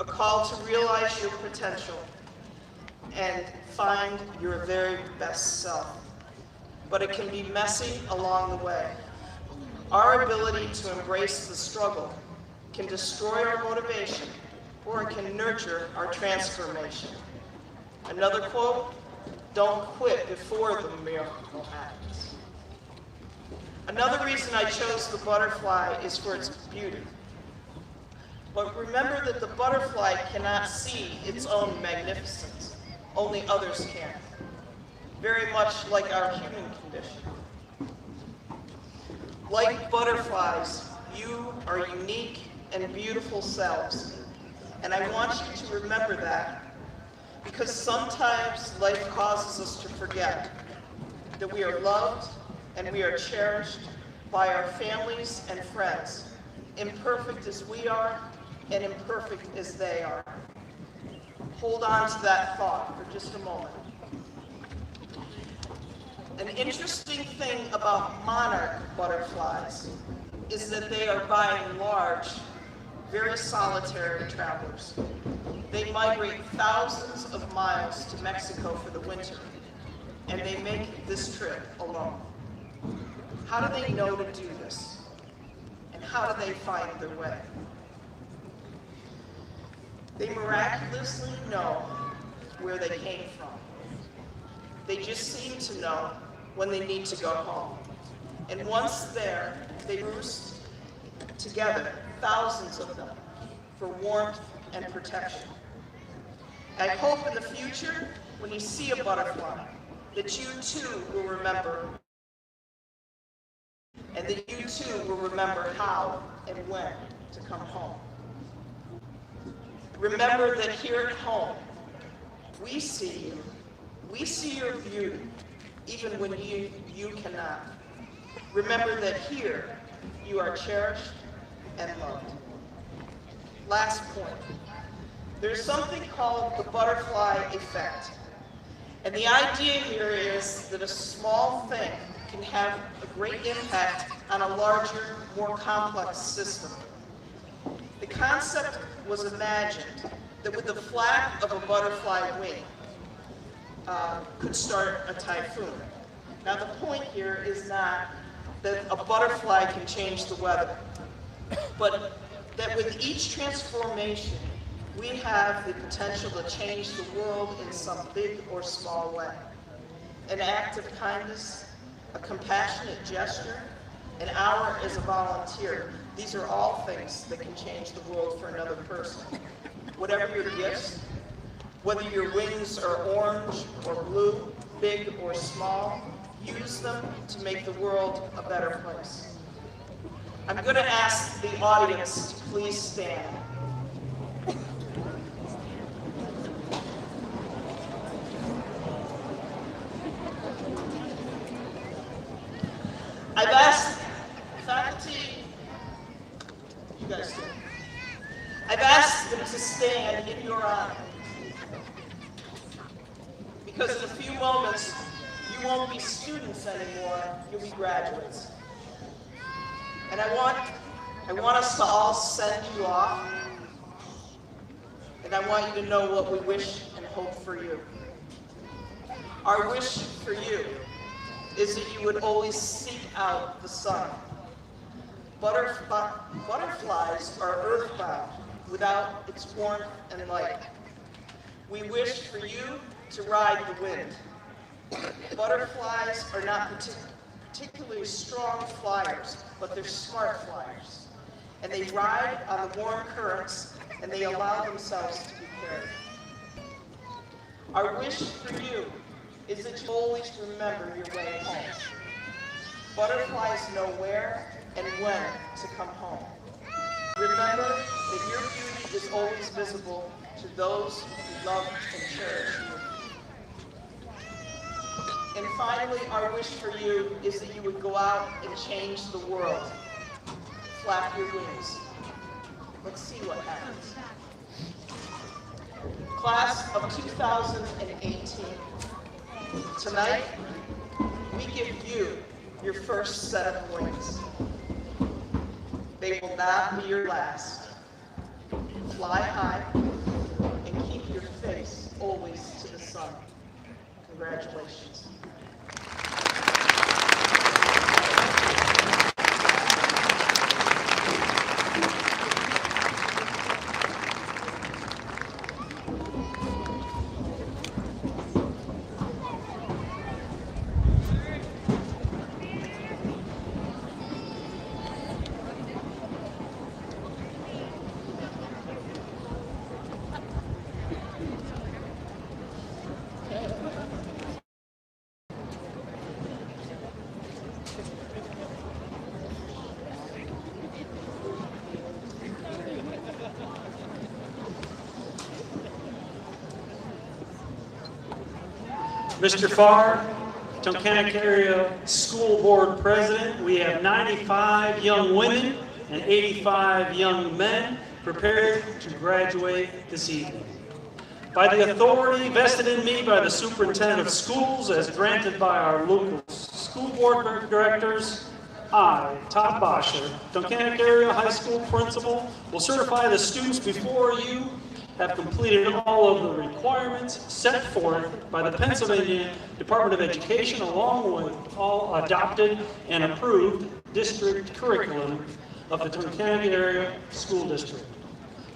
a call to realize your potential, and find your very best self. But it can be messy along the way. Our ability to embrace the struggle can destroy our motivation, or it can nurture our transformation. Another quote, don't quit before the miracle happens. Another reason I chose the butterfly is for its beauty. But remember that the butterfly cannot see its own magnificence. Only others can. Very much like our human condition. Like butterflies, you are unique and beautiful selves. And I want you to remember that, because sometimes life causes us to forget that we are loved and we are cherished by our families and friends, imperfect as we are and imperfect as they are. Hold on to that thought for just a moment. An interesting thing about monarch butterflies is that they are by and large very solitary travelers. They migrate thousands of miles to Mexico for the winter, and they make this trip alone. How do they know to do this? And how do they find their way? They miraculously know where they came from. They just seem to know when they need to go home. And once there, they roost together, thousands of them, for warmth and protection. I hope in the future, when you see a butterfly, that you too will remember, and that you too will remember how and when to come home. Remember that here at home, we see you. We see your beauty, even when you cannot. Remember that here, you are cherished and loved. Last point. There's something called the butterfly effect. And the idea here is that a small thing can have a great impact on a larger, more complex system. The concept was imagined that with the flap of a butterfly wing could start a typhoon. Now the point here is not that a butterfly can change the weather, but that with each transformation, we have the potential to change the world in some big or small way. An act of kindness, a compassionate gesture, an hour as a volunteer. These are all things that can change the world for another person. Whatever your gifts, whether your wings are orange or blue, big or small, use them to make the world a better place. I'm going to ask the audience to please stand. I've asked faculty, you guys stand. I've asked them to stand in your honor. Because in a few moments, you won't be students anymore, you'll be graduates. And I want us to all send you off. And I want you to know what we wish and hope for you. Our wish for you is that you would always seek out the sun. Butterflies are earthbound without its warmth and light. We wish for you to ride the wind. Butterflies are not particularly strong flyers, but they're smart flyers. And they ride on the warm currents, and they allow themselves to be carried. Our wish for you is that you always remember your way home. Butterflies know where and when to come home. Remember that your beauty is always visible to those who love and cherish you. And finally, our wish for you is that you would go out and change the world. Flap your wings. Let's see what happens. Class of 2018. Tonight, we give you your first set of wings. They will not be your last. Fly high and keep your face always to the sun. Congratulations. Mr. Farr, Tunkhannock Area School Board President, we have 95 young women and 85 young men prepared to graduate this evening. By the authority vested in me by the Superintendent of Schools as granted by our local school board directors, I, Todd Bosher, Tunkhannock Area High School Principal, will certify the students before you have completed all of the requirements set forth by the Pennsylvania Department of Education along with all adopted and approved district curriculum of the Tunkhannock Area School District.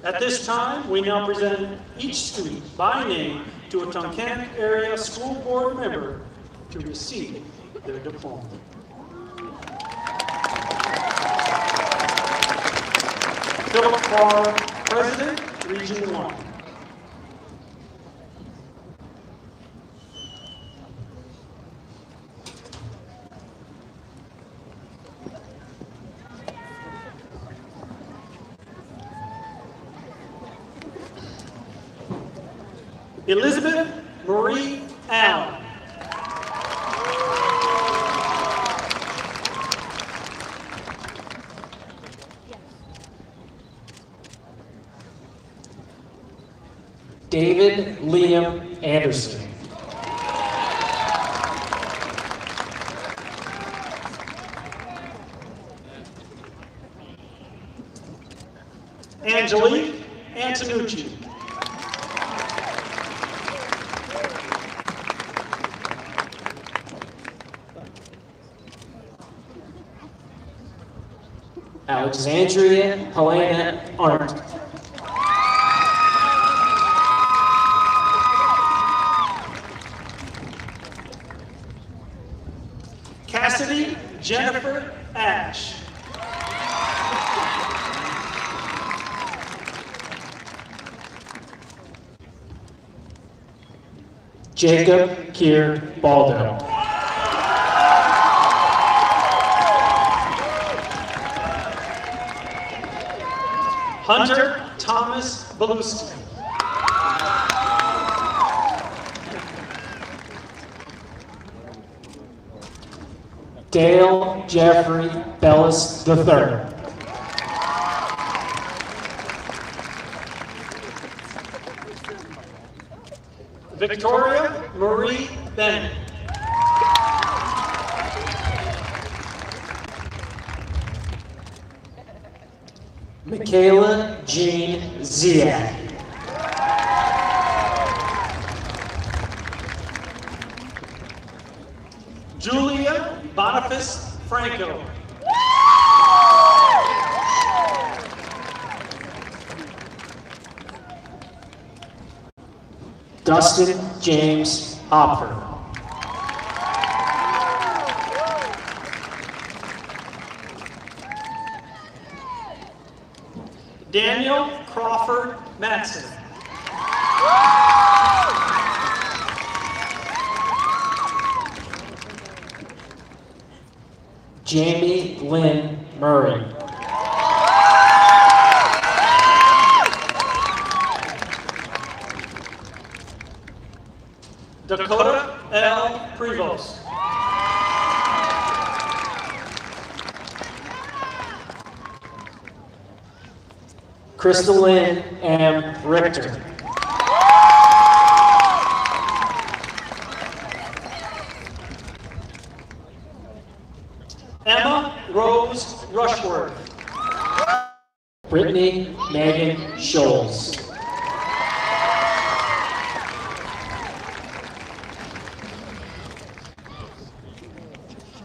At this time, we now present each student by name to a Tunkhannock Area School Board member to receive their diploma. Philip Farr, President, Region 1. Elizabeth Marie Allen. David Liam Anderson. Angelique Antonucci. Alexandria Helena Arndt. Cassidy Jennifer Ash. Jacob Kier Baldo. Hunter Thomas Beluski. Dale Jeffrey Bellis III. Victoria Marie Bennett. Michaela Jean Ziak. Julia Boniface Franco. Dustin James Hopper. Daniel Crawford Matson. Jamie Lynn Murray. Dakota L. Prevost. Crystal Lynn M. Richter. Emma Rose Rushworth. Brittany Megan Scholes.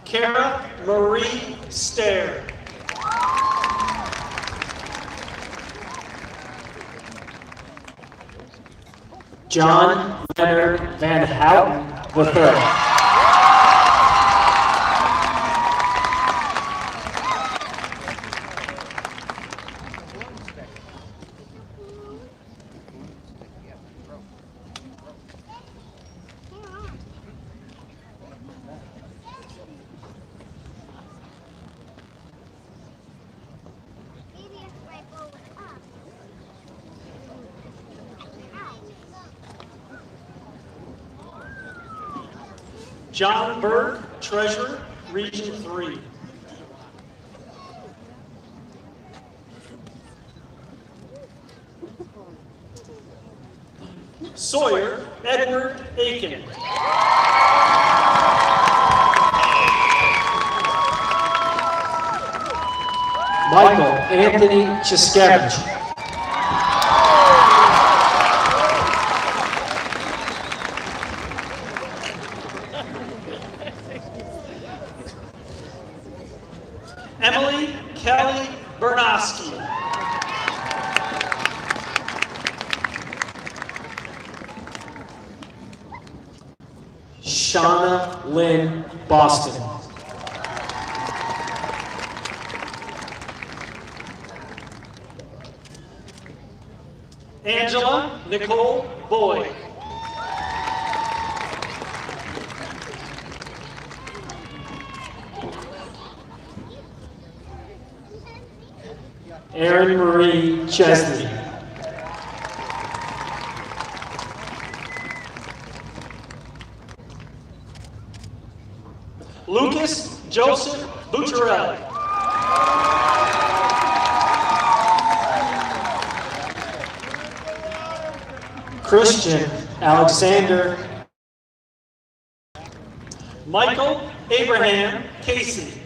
Kara Marie Stair. John Leonard Van Houten III. John Berg, Treasurer, Region 3. Sawyer Edward Aiken. Michael Anthony Chiskevich. Emily Kelly Bernoski. Shauna Lynn Boston. Angela Nicole Boyd. Erin Marie Chesney. Lucas Joseph Bucciarelli. Christian Alexander. Michael Abraham Casey.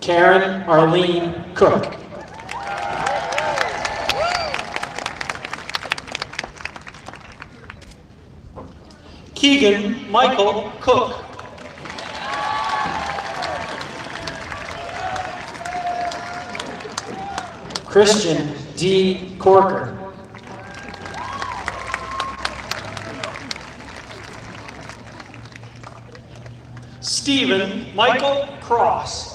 Karen Arlene Cook. Keegan Michael Cook. Christian D. Corker. Stephen Michael Cross.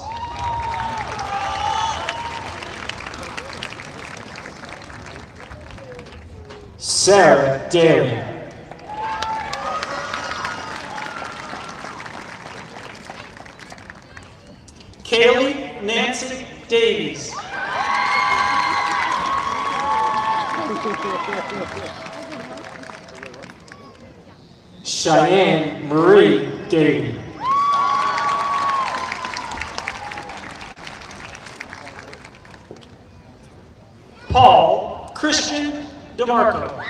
Sarah Daly. Kaylee Nancy Davies. Cheyenne Marie Davey. Paul Christian DeMarco.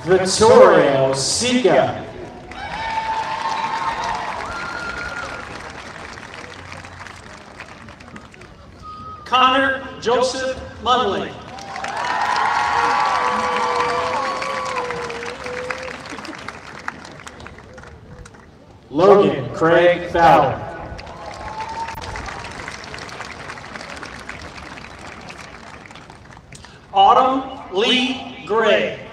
Vittorio Sica. Connor Joseph Munley. Logan Craig Fowler. Autumn Lee Gray.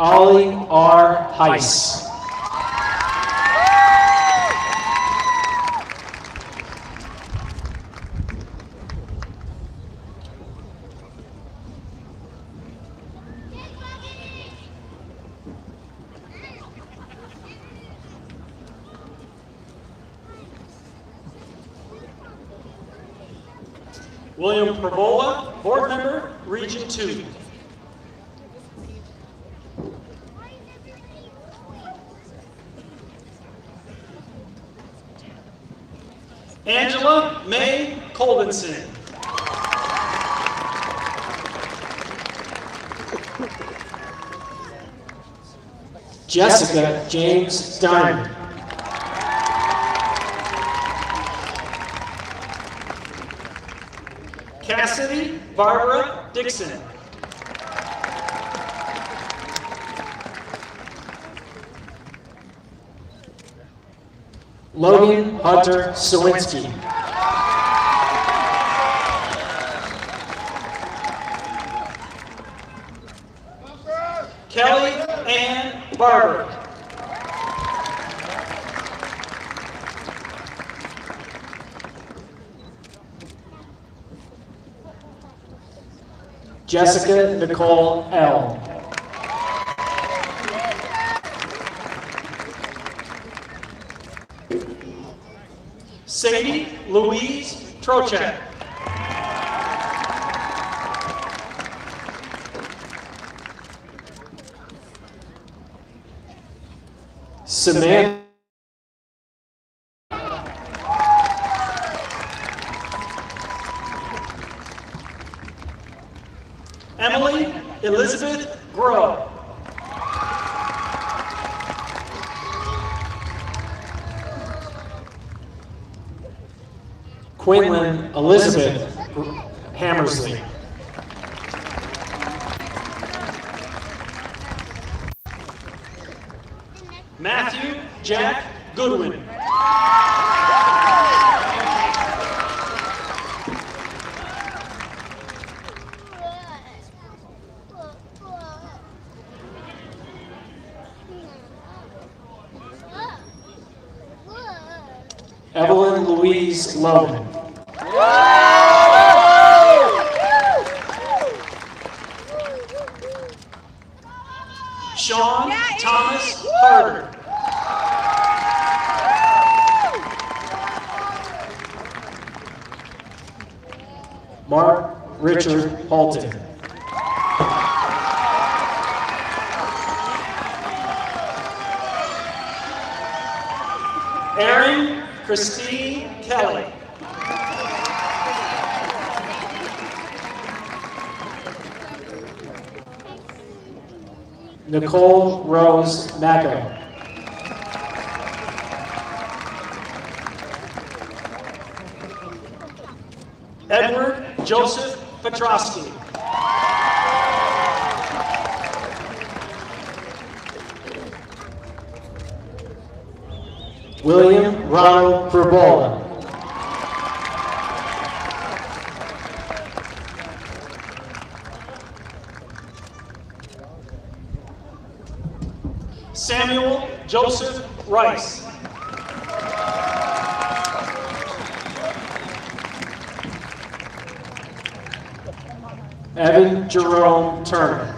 Ollie R. Heiss. William Perbola, Board Member, Region 2. Angela May Colvinson. Jessica James Diamond. Cassidy Barbara Dixon. Logan Hunter Sawinski. Kelly Ann Barber. Jessica Nicole L. Sadie Louise Trochak. Samantha Emily Elizabeth Groh. Quinlan Elizabeth Hammersley. Matthew Jack Goodwin. Evelyn Louise Logan. Sean Thomas Harder. Mark Richard Halton. Erin Christine Kelly. Nicole Rose Macco. Edward Joseph Petrosky. William Ronald Perbola. Samuel Joseph Rice. Evan Jerome Turner.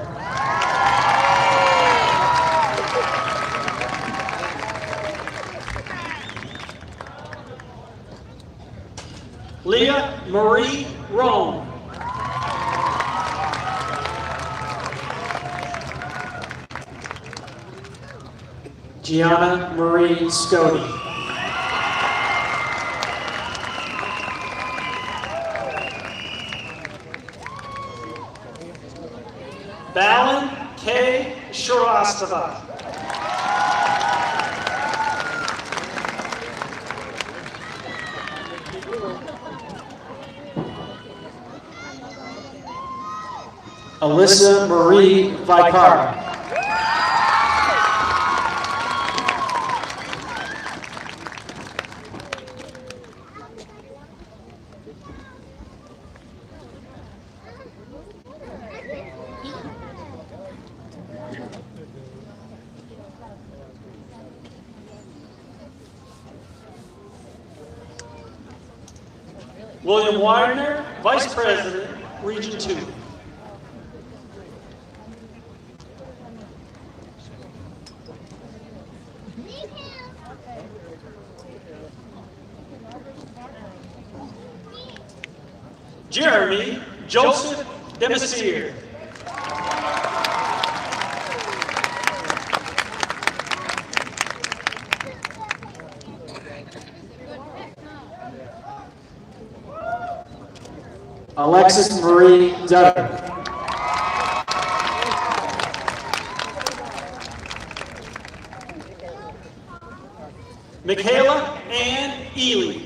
Leah Marie Rome. Gianna Marie Scody. Balin K. Shrivastava. Alyssa Marie Vicara. William Widener, Vice President, Region 2. Jeremy Joseph Demessier. Alexis Marie Dutton. Michaela Ann Ely.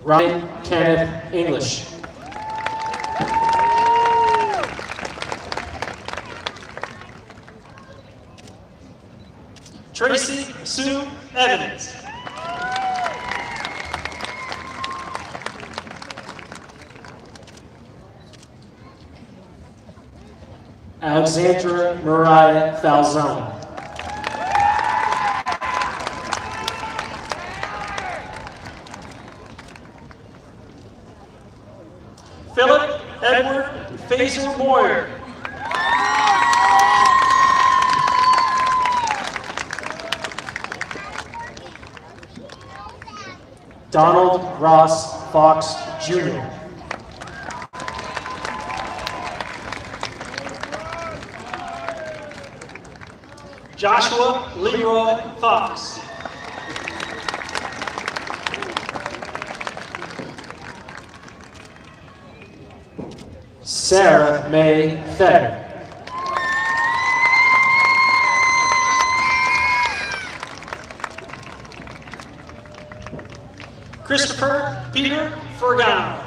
Ryan Kenneth English. Tracy Sue Evans. Alexandra Mariah Falzone. Philip Edward Fazer Moyer. Donald Ross Fox Jr. Joshua Leroy Fox. Sarah May Feder. Christopher Peter Fergano.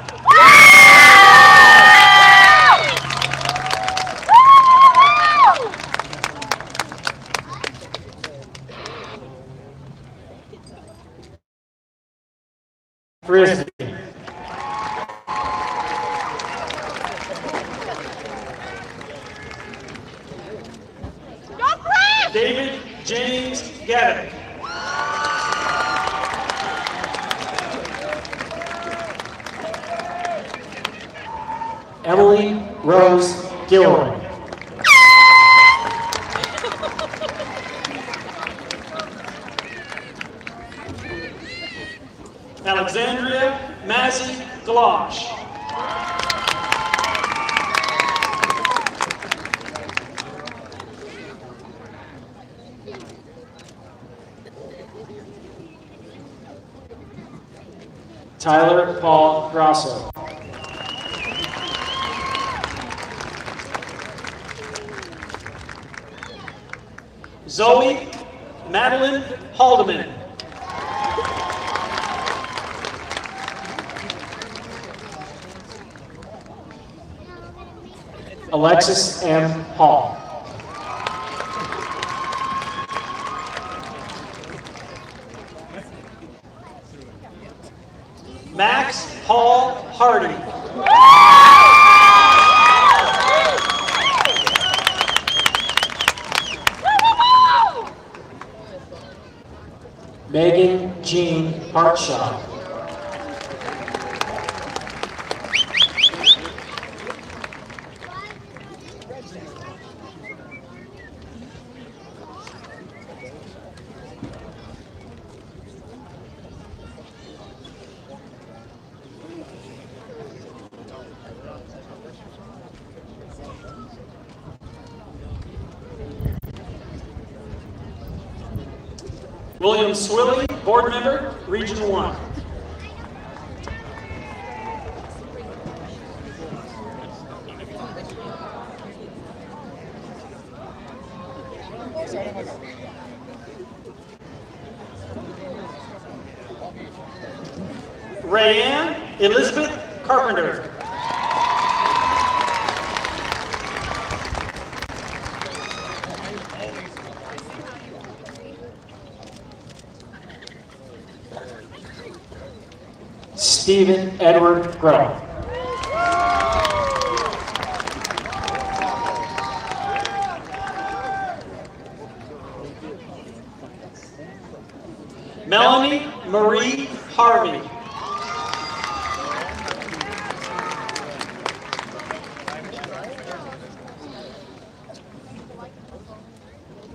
Frisbee. David James Gaddick. Emily Rose Gilroy. Alexandria Mazzy Galosh. Tyler Paul Grosso. Zoe Madeline Haldeman. Alexis M. Hall. Max Paul Hardy. Jean Hartshaw. William Swilley, Board Member, Region 1. Rayanne Elizabeth Carpenter. Stephen Edward Grow. Melanie Marie Harvey.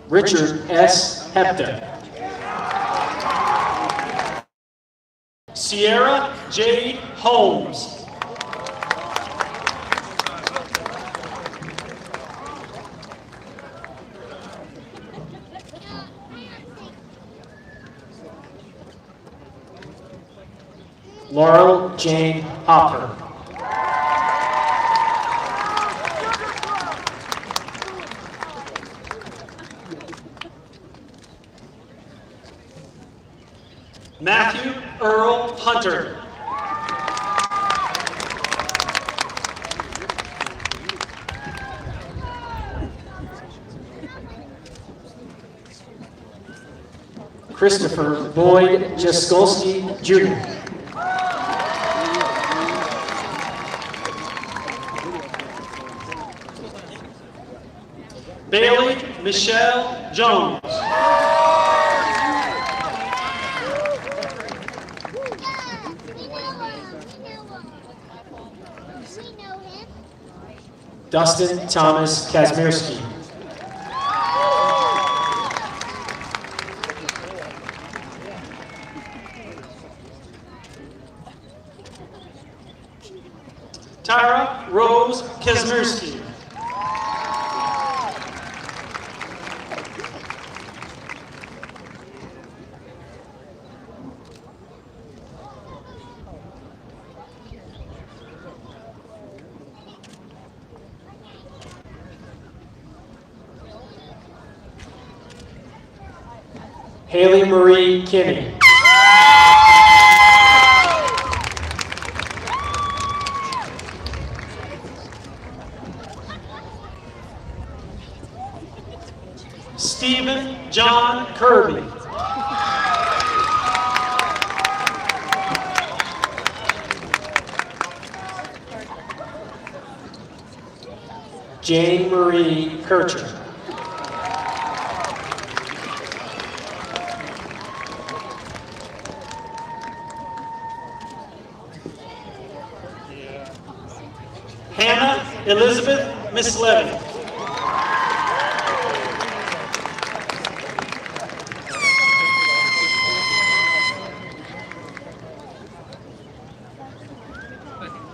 Richard S. Hepton. Sierra Jade Holmes. Laurel Jane Hopper. Matthew Earl Hunter. Christopher Boyd Jaskolski, Jr. Bailey Michelle Jones. Dustin Thomas Kazmierski. Tyra Rose Kazmierski. Haley Marie Kinney. Stephen John Kirby. Jane Marie Kircher. Hannah Elizabeth Mislevy.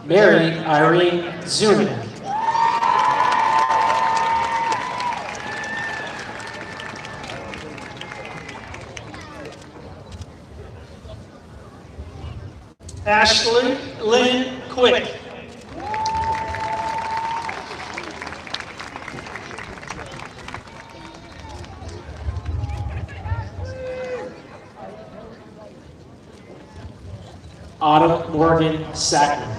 Mary Irene Zuman. Ashley Lynn Quick. Autumn Morgan Sackman.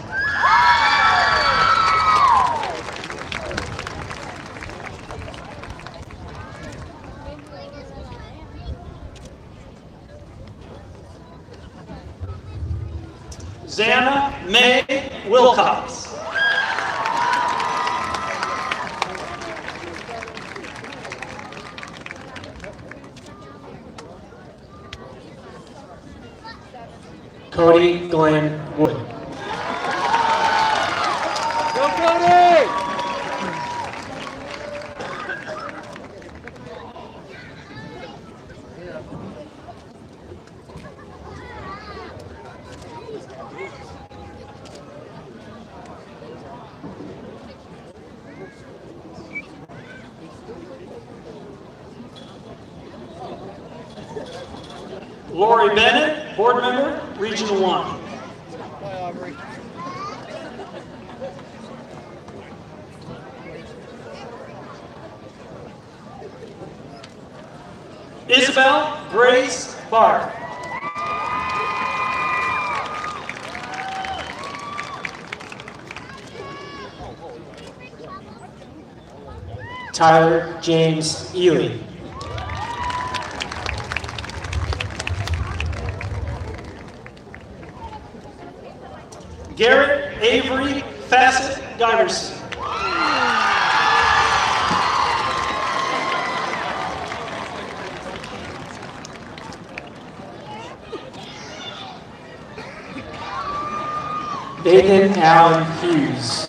Xana Mae Wilcox. Cody Glenn Wood. Go, Cody! Lori Bennett, board member, Region 1. Bye, Aubrey. Isabel Grace Barr. Tyler James Ely. Garrett Avery Fassett Giverson. Nathan Allen Hughes.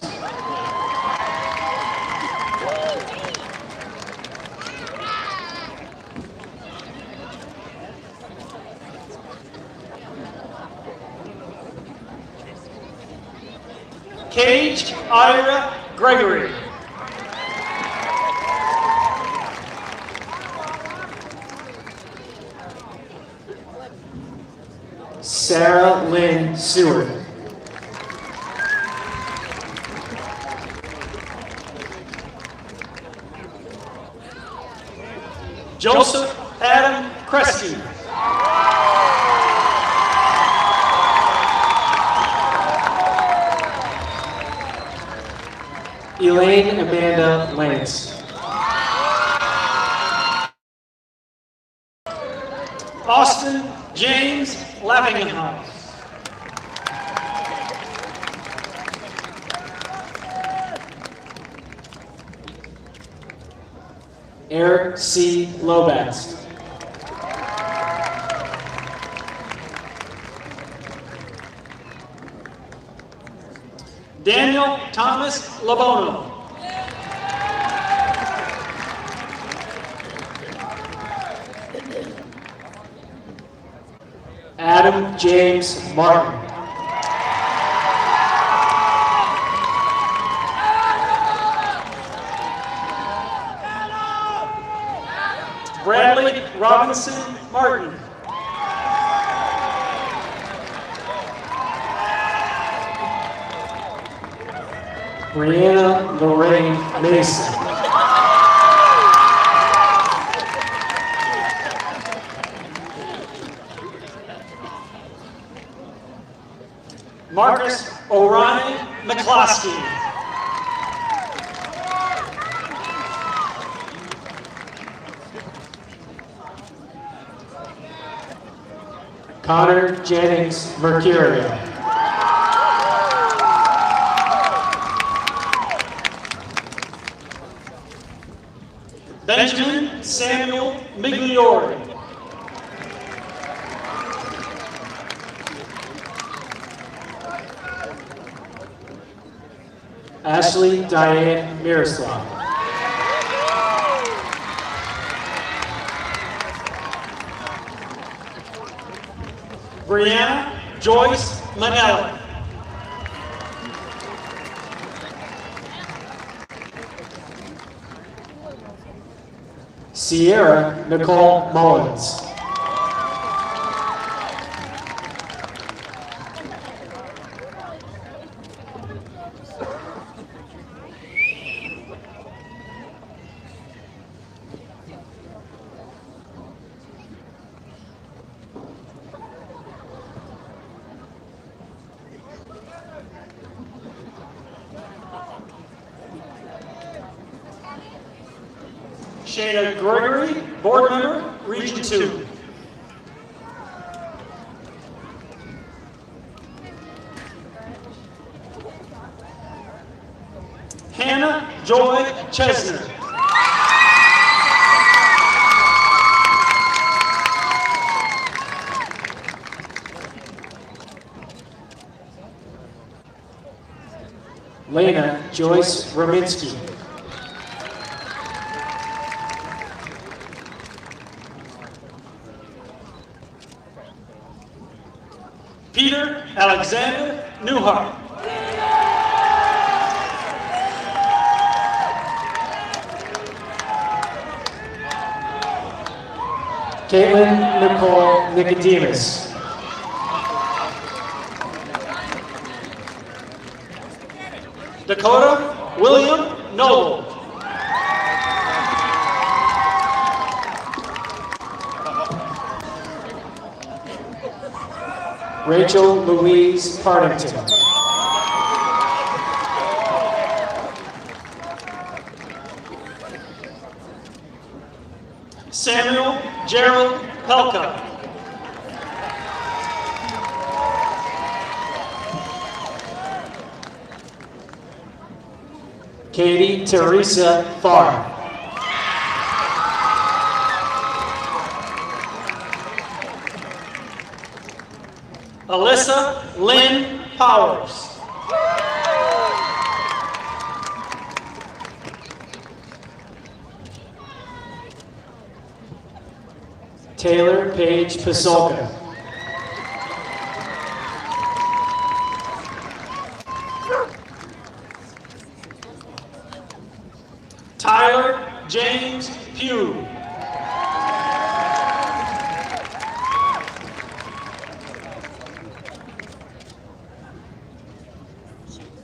Cage Ira Gregory. Sarah Lynn Seward. Joseph Adam Kresge. Elaine Amanda Lance. Austin James Lavingham. Eric C. Lobats. Daniel Thomas Labono. Adam James Martin. Bradley Robinson Martin. Brianna Lorraine Mason. Marcus Orion McCloskey. Connor Jennings Mercurio. Benjamin Samuel Migliori. Ashley Diane Miroslav. Brianna Joyce Manelli. Sierra Nicole Mullins. Shayna Gregory, board member, Region 2. Hannah Joy Chesner. Lena Joyce Rominsky. Peter Alexander Newhart. Caitlin Nicole Nicodemus. Dakota William Noble. Rachel Louise Partington. Samuel Gerald Pelka. Katie Teresa Farr. Alyssa Lynn Powers. Taylor Paige Pasolka. Tyler James Pugh.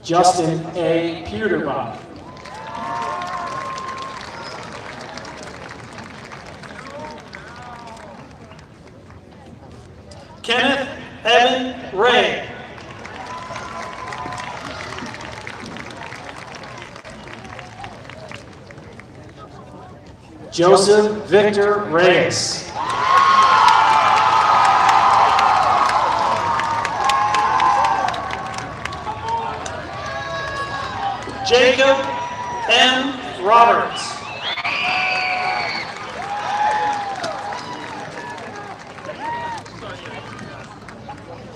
Justin A. Puderbach. Kenneth Evan Ray. Joseph Victor Reyes. Jacob M. Roberts.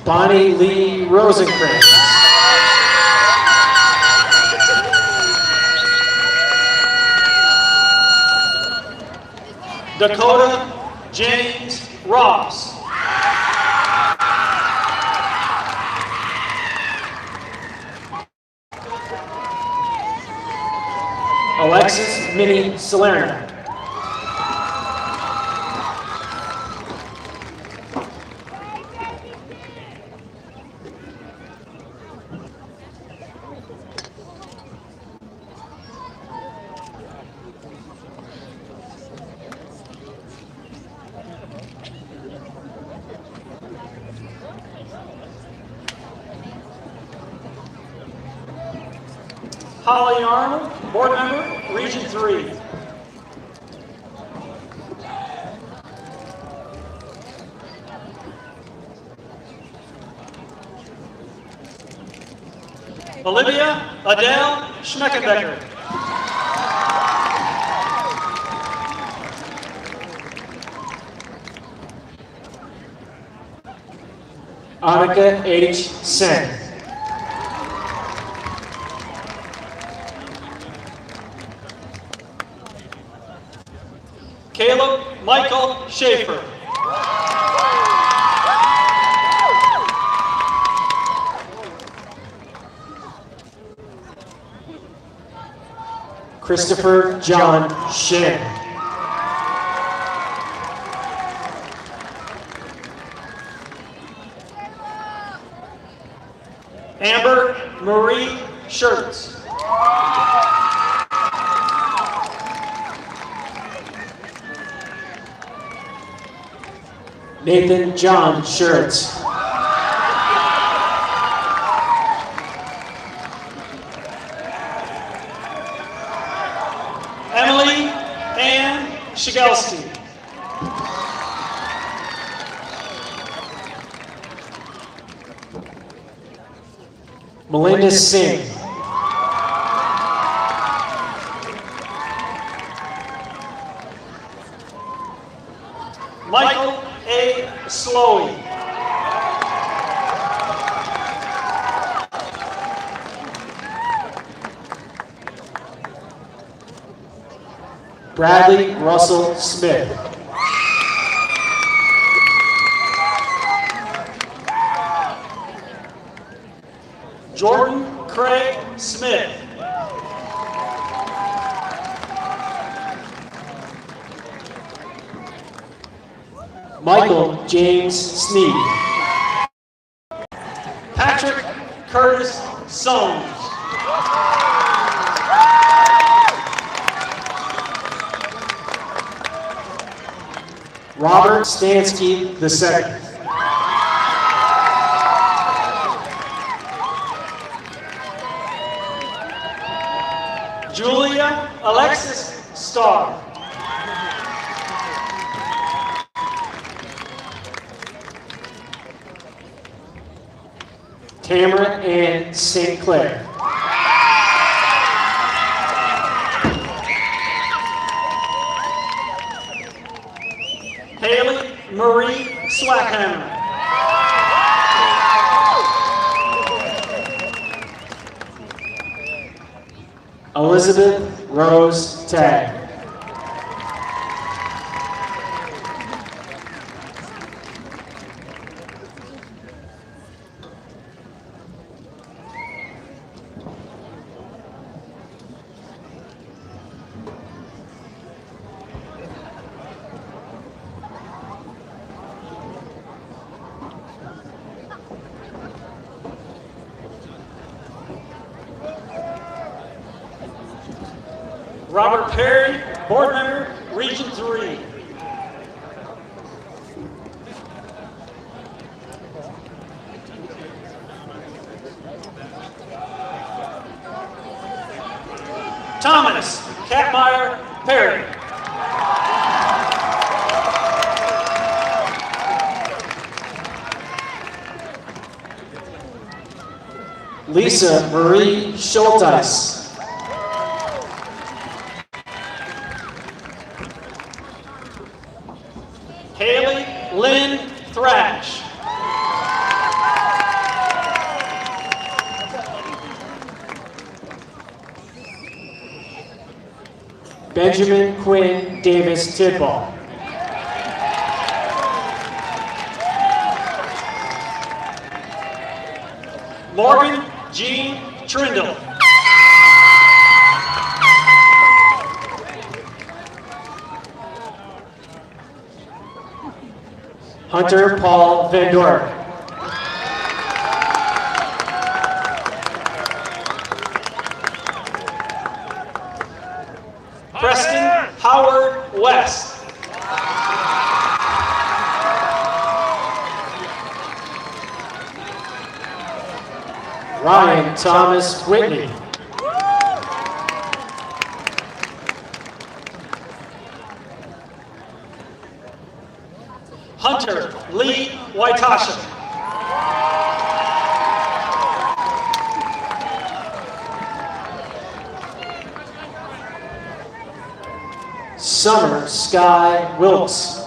Bonnie Lee Rosencrantz. Dakota James Ross. Alexis Minnie Salerno. Holly Arnold, board member, Region 3. Olivia Adele Schmeckenbecker. Annika H. Sen. Caleb Michael Schaefer. Christopher John Shin. Amber Marie Schertz. Nathan John Schertz. Emily Ann Shigelski. Melinda Singh. Michael A. Slowey. Bradley Russell Smith. Jordan Craig Smith. Michael James Sneed. Patrick Curtis Soames. Robert Stansky II. Julia Alexis Starr. Tamara Ann St. Clair. Haley Marie Swackhammer. Elizabeth Rose Tagg. Robert Perry, Board Member, Region 3. Thomas Catmeyer Perry. Lisa Marie Schulteis. Haley Lynn Thrash. Benjamin Quinn Davis Tidball. Morgan Jean Trindle. Hunter Paul Van Dorp. Preston Howard West. Ryan Thomas Whitney. Hunter Lee Waitasha. Summer Sky Wilkes.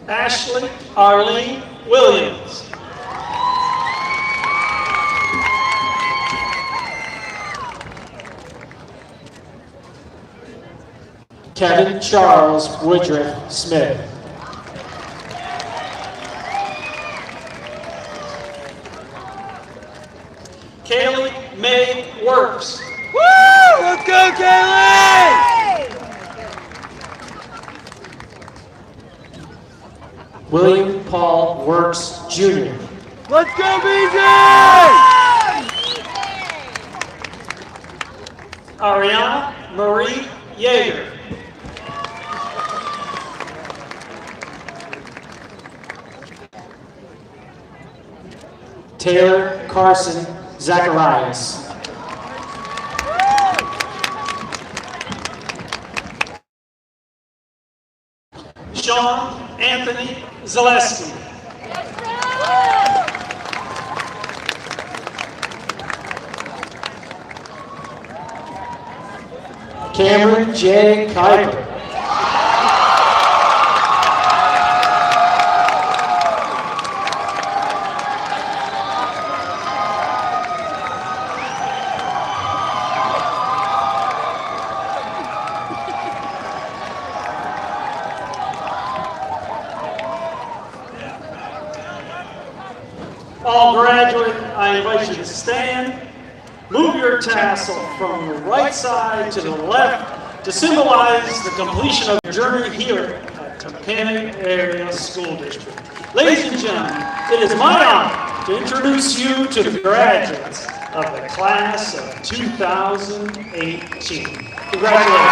Ashley Arlene Williams. Kevin Charles Woodruff Smith. Kaylee May Works. Woo! Let's go, Kaylee! William Paul Works Jr. Let's go, BJ! Ariana Marie Yeager. Taylor Carson Zacharias. Sean Anthony Zaleski. Cameron J. Kuiper. All graduates, I invite you to stand. Move your tassel from the right side to the left to symbolize the completion of your journey here at Tunkhannock Area School District. Ladies and gentlemen, it is my honor to introduce you to the graduates of the class of 2018. Congratulations.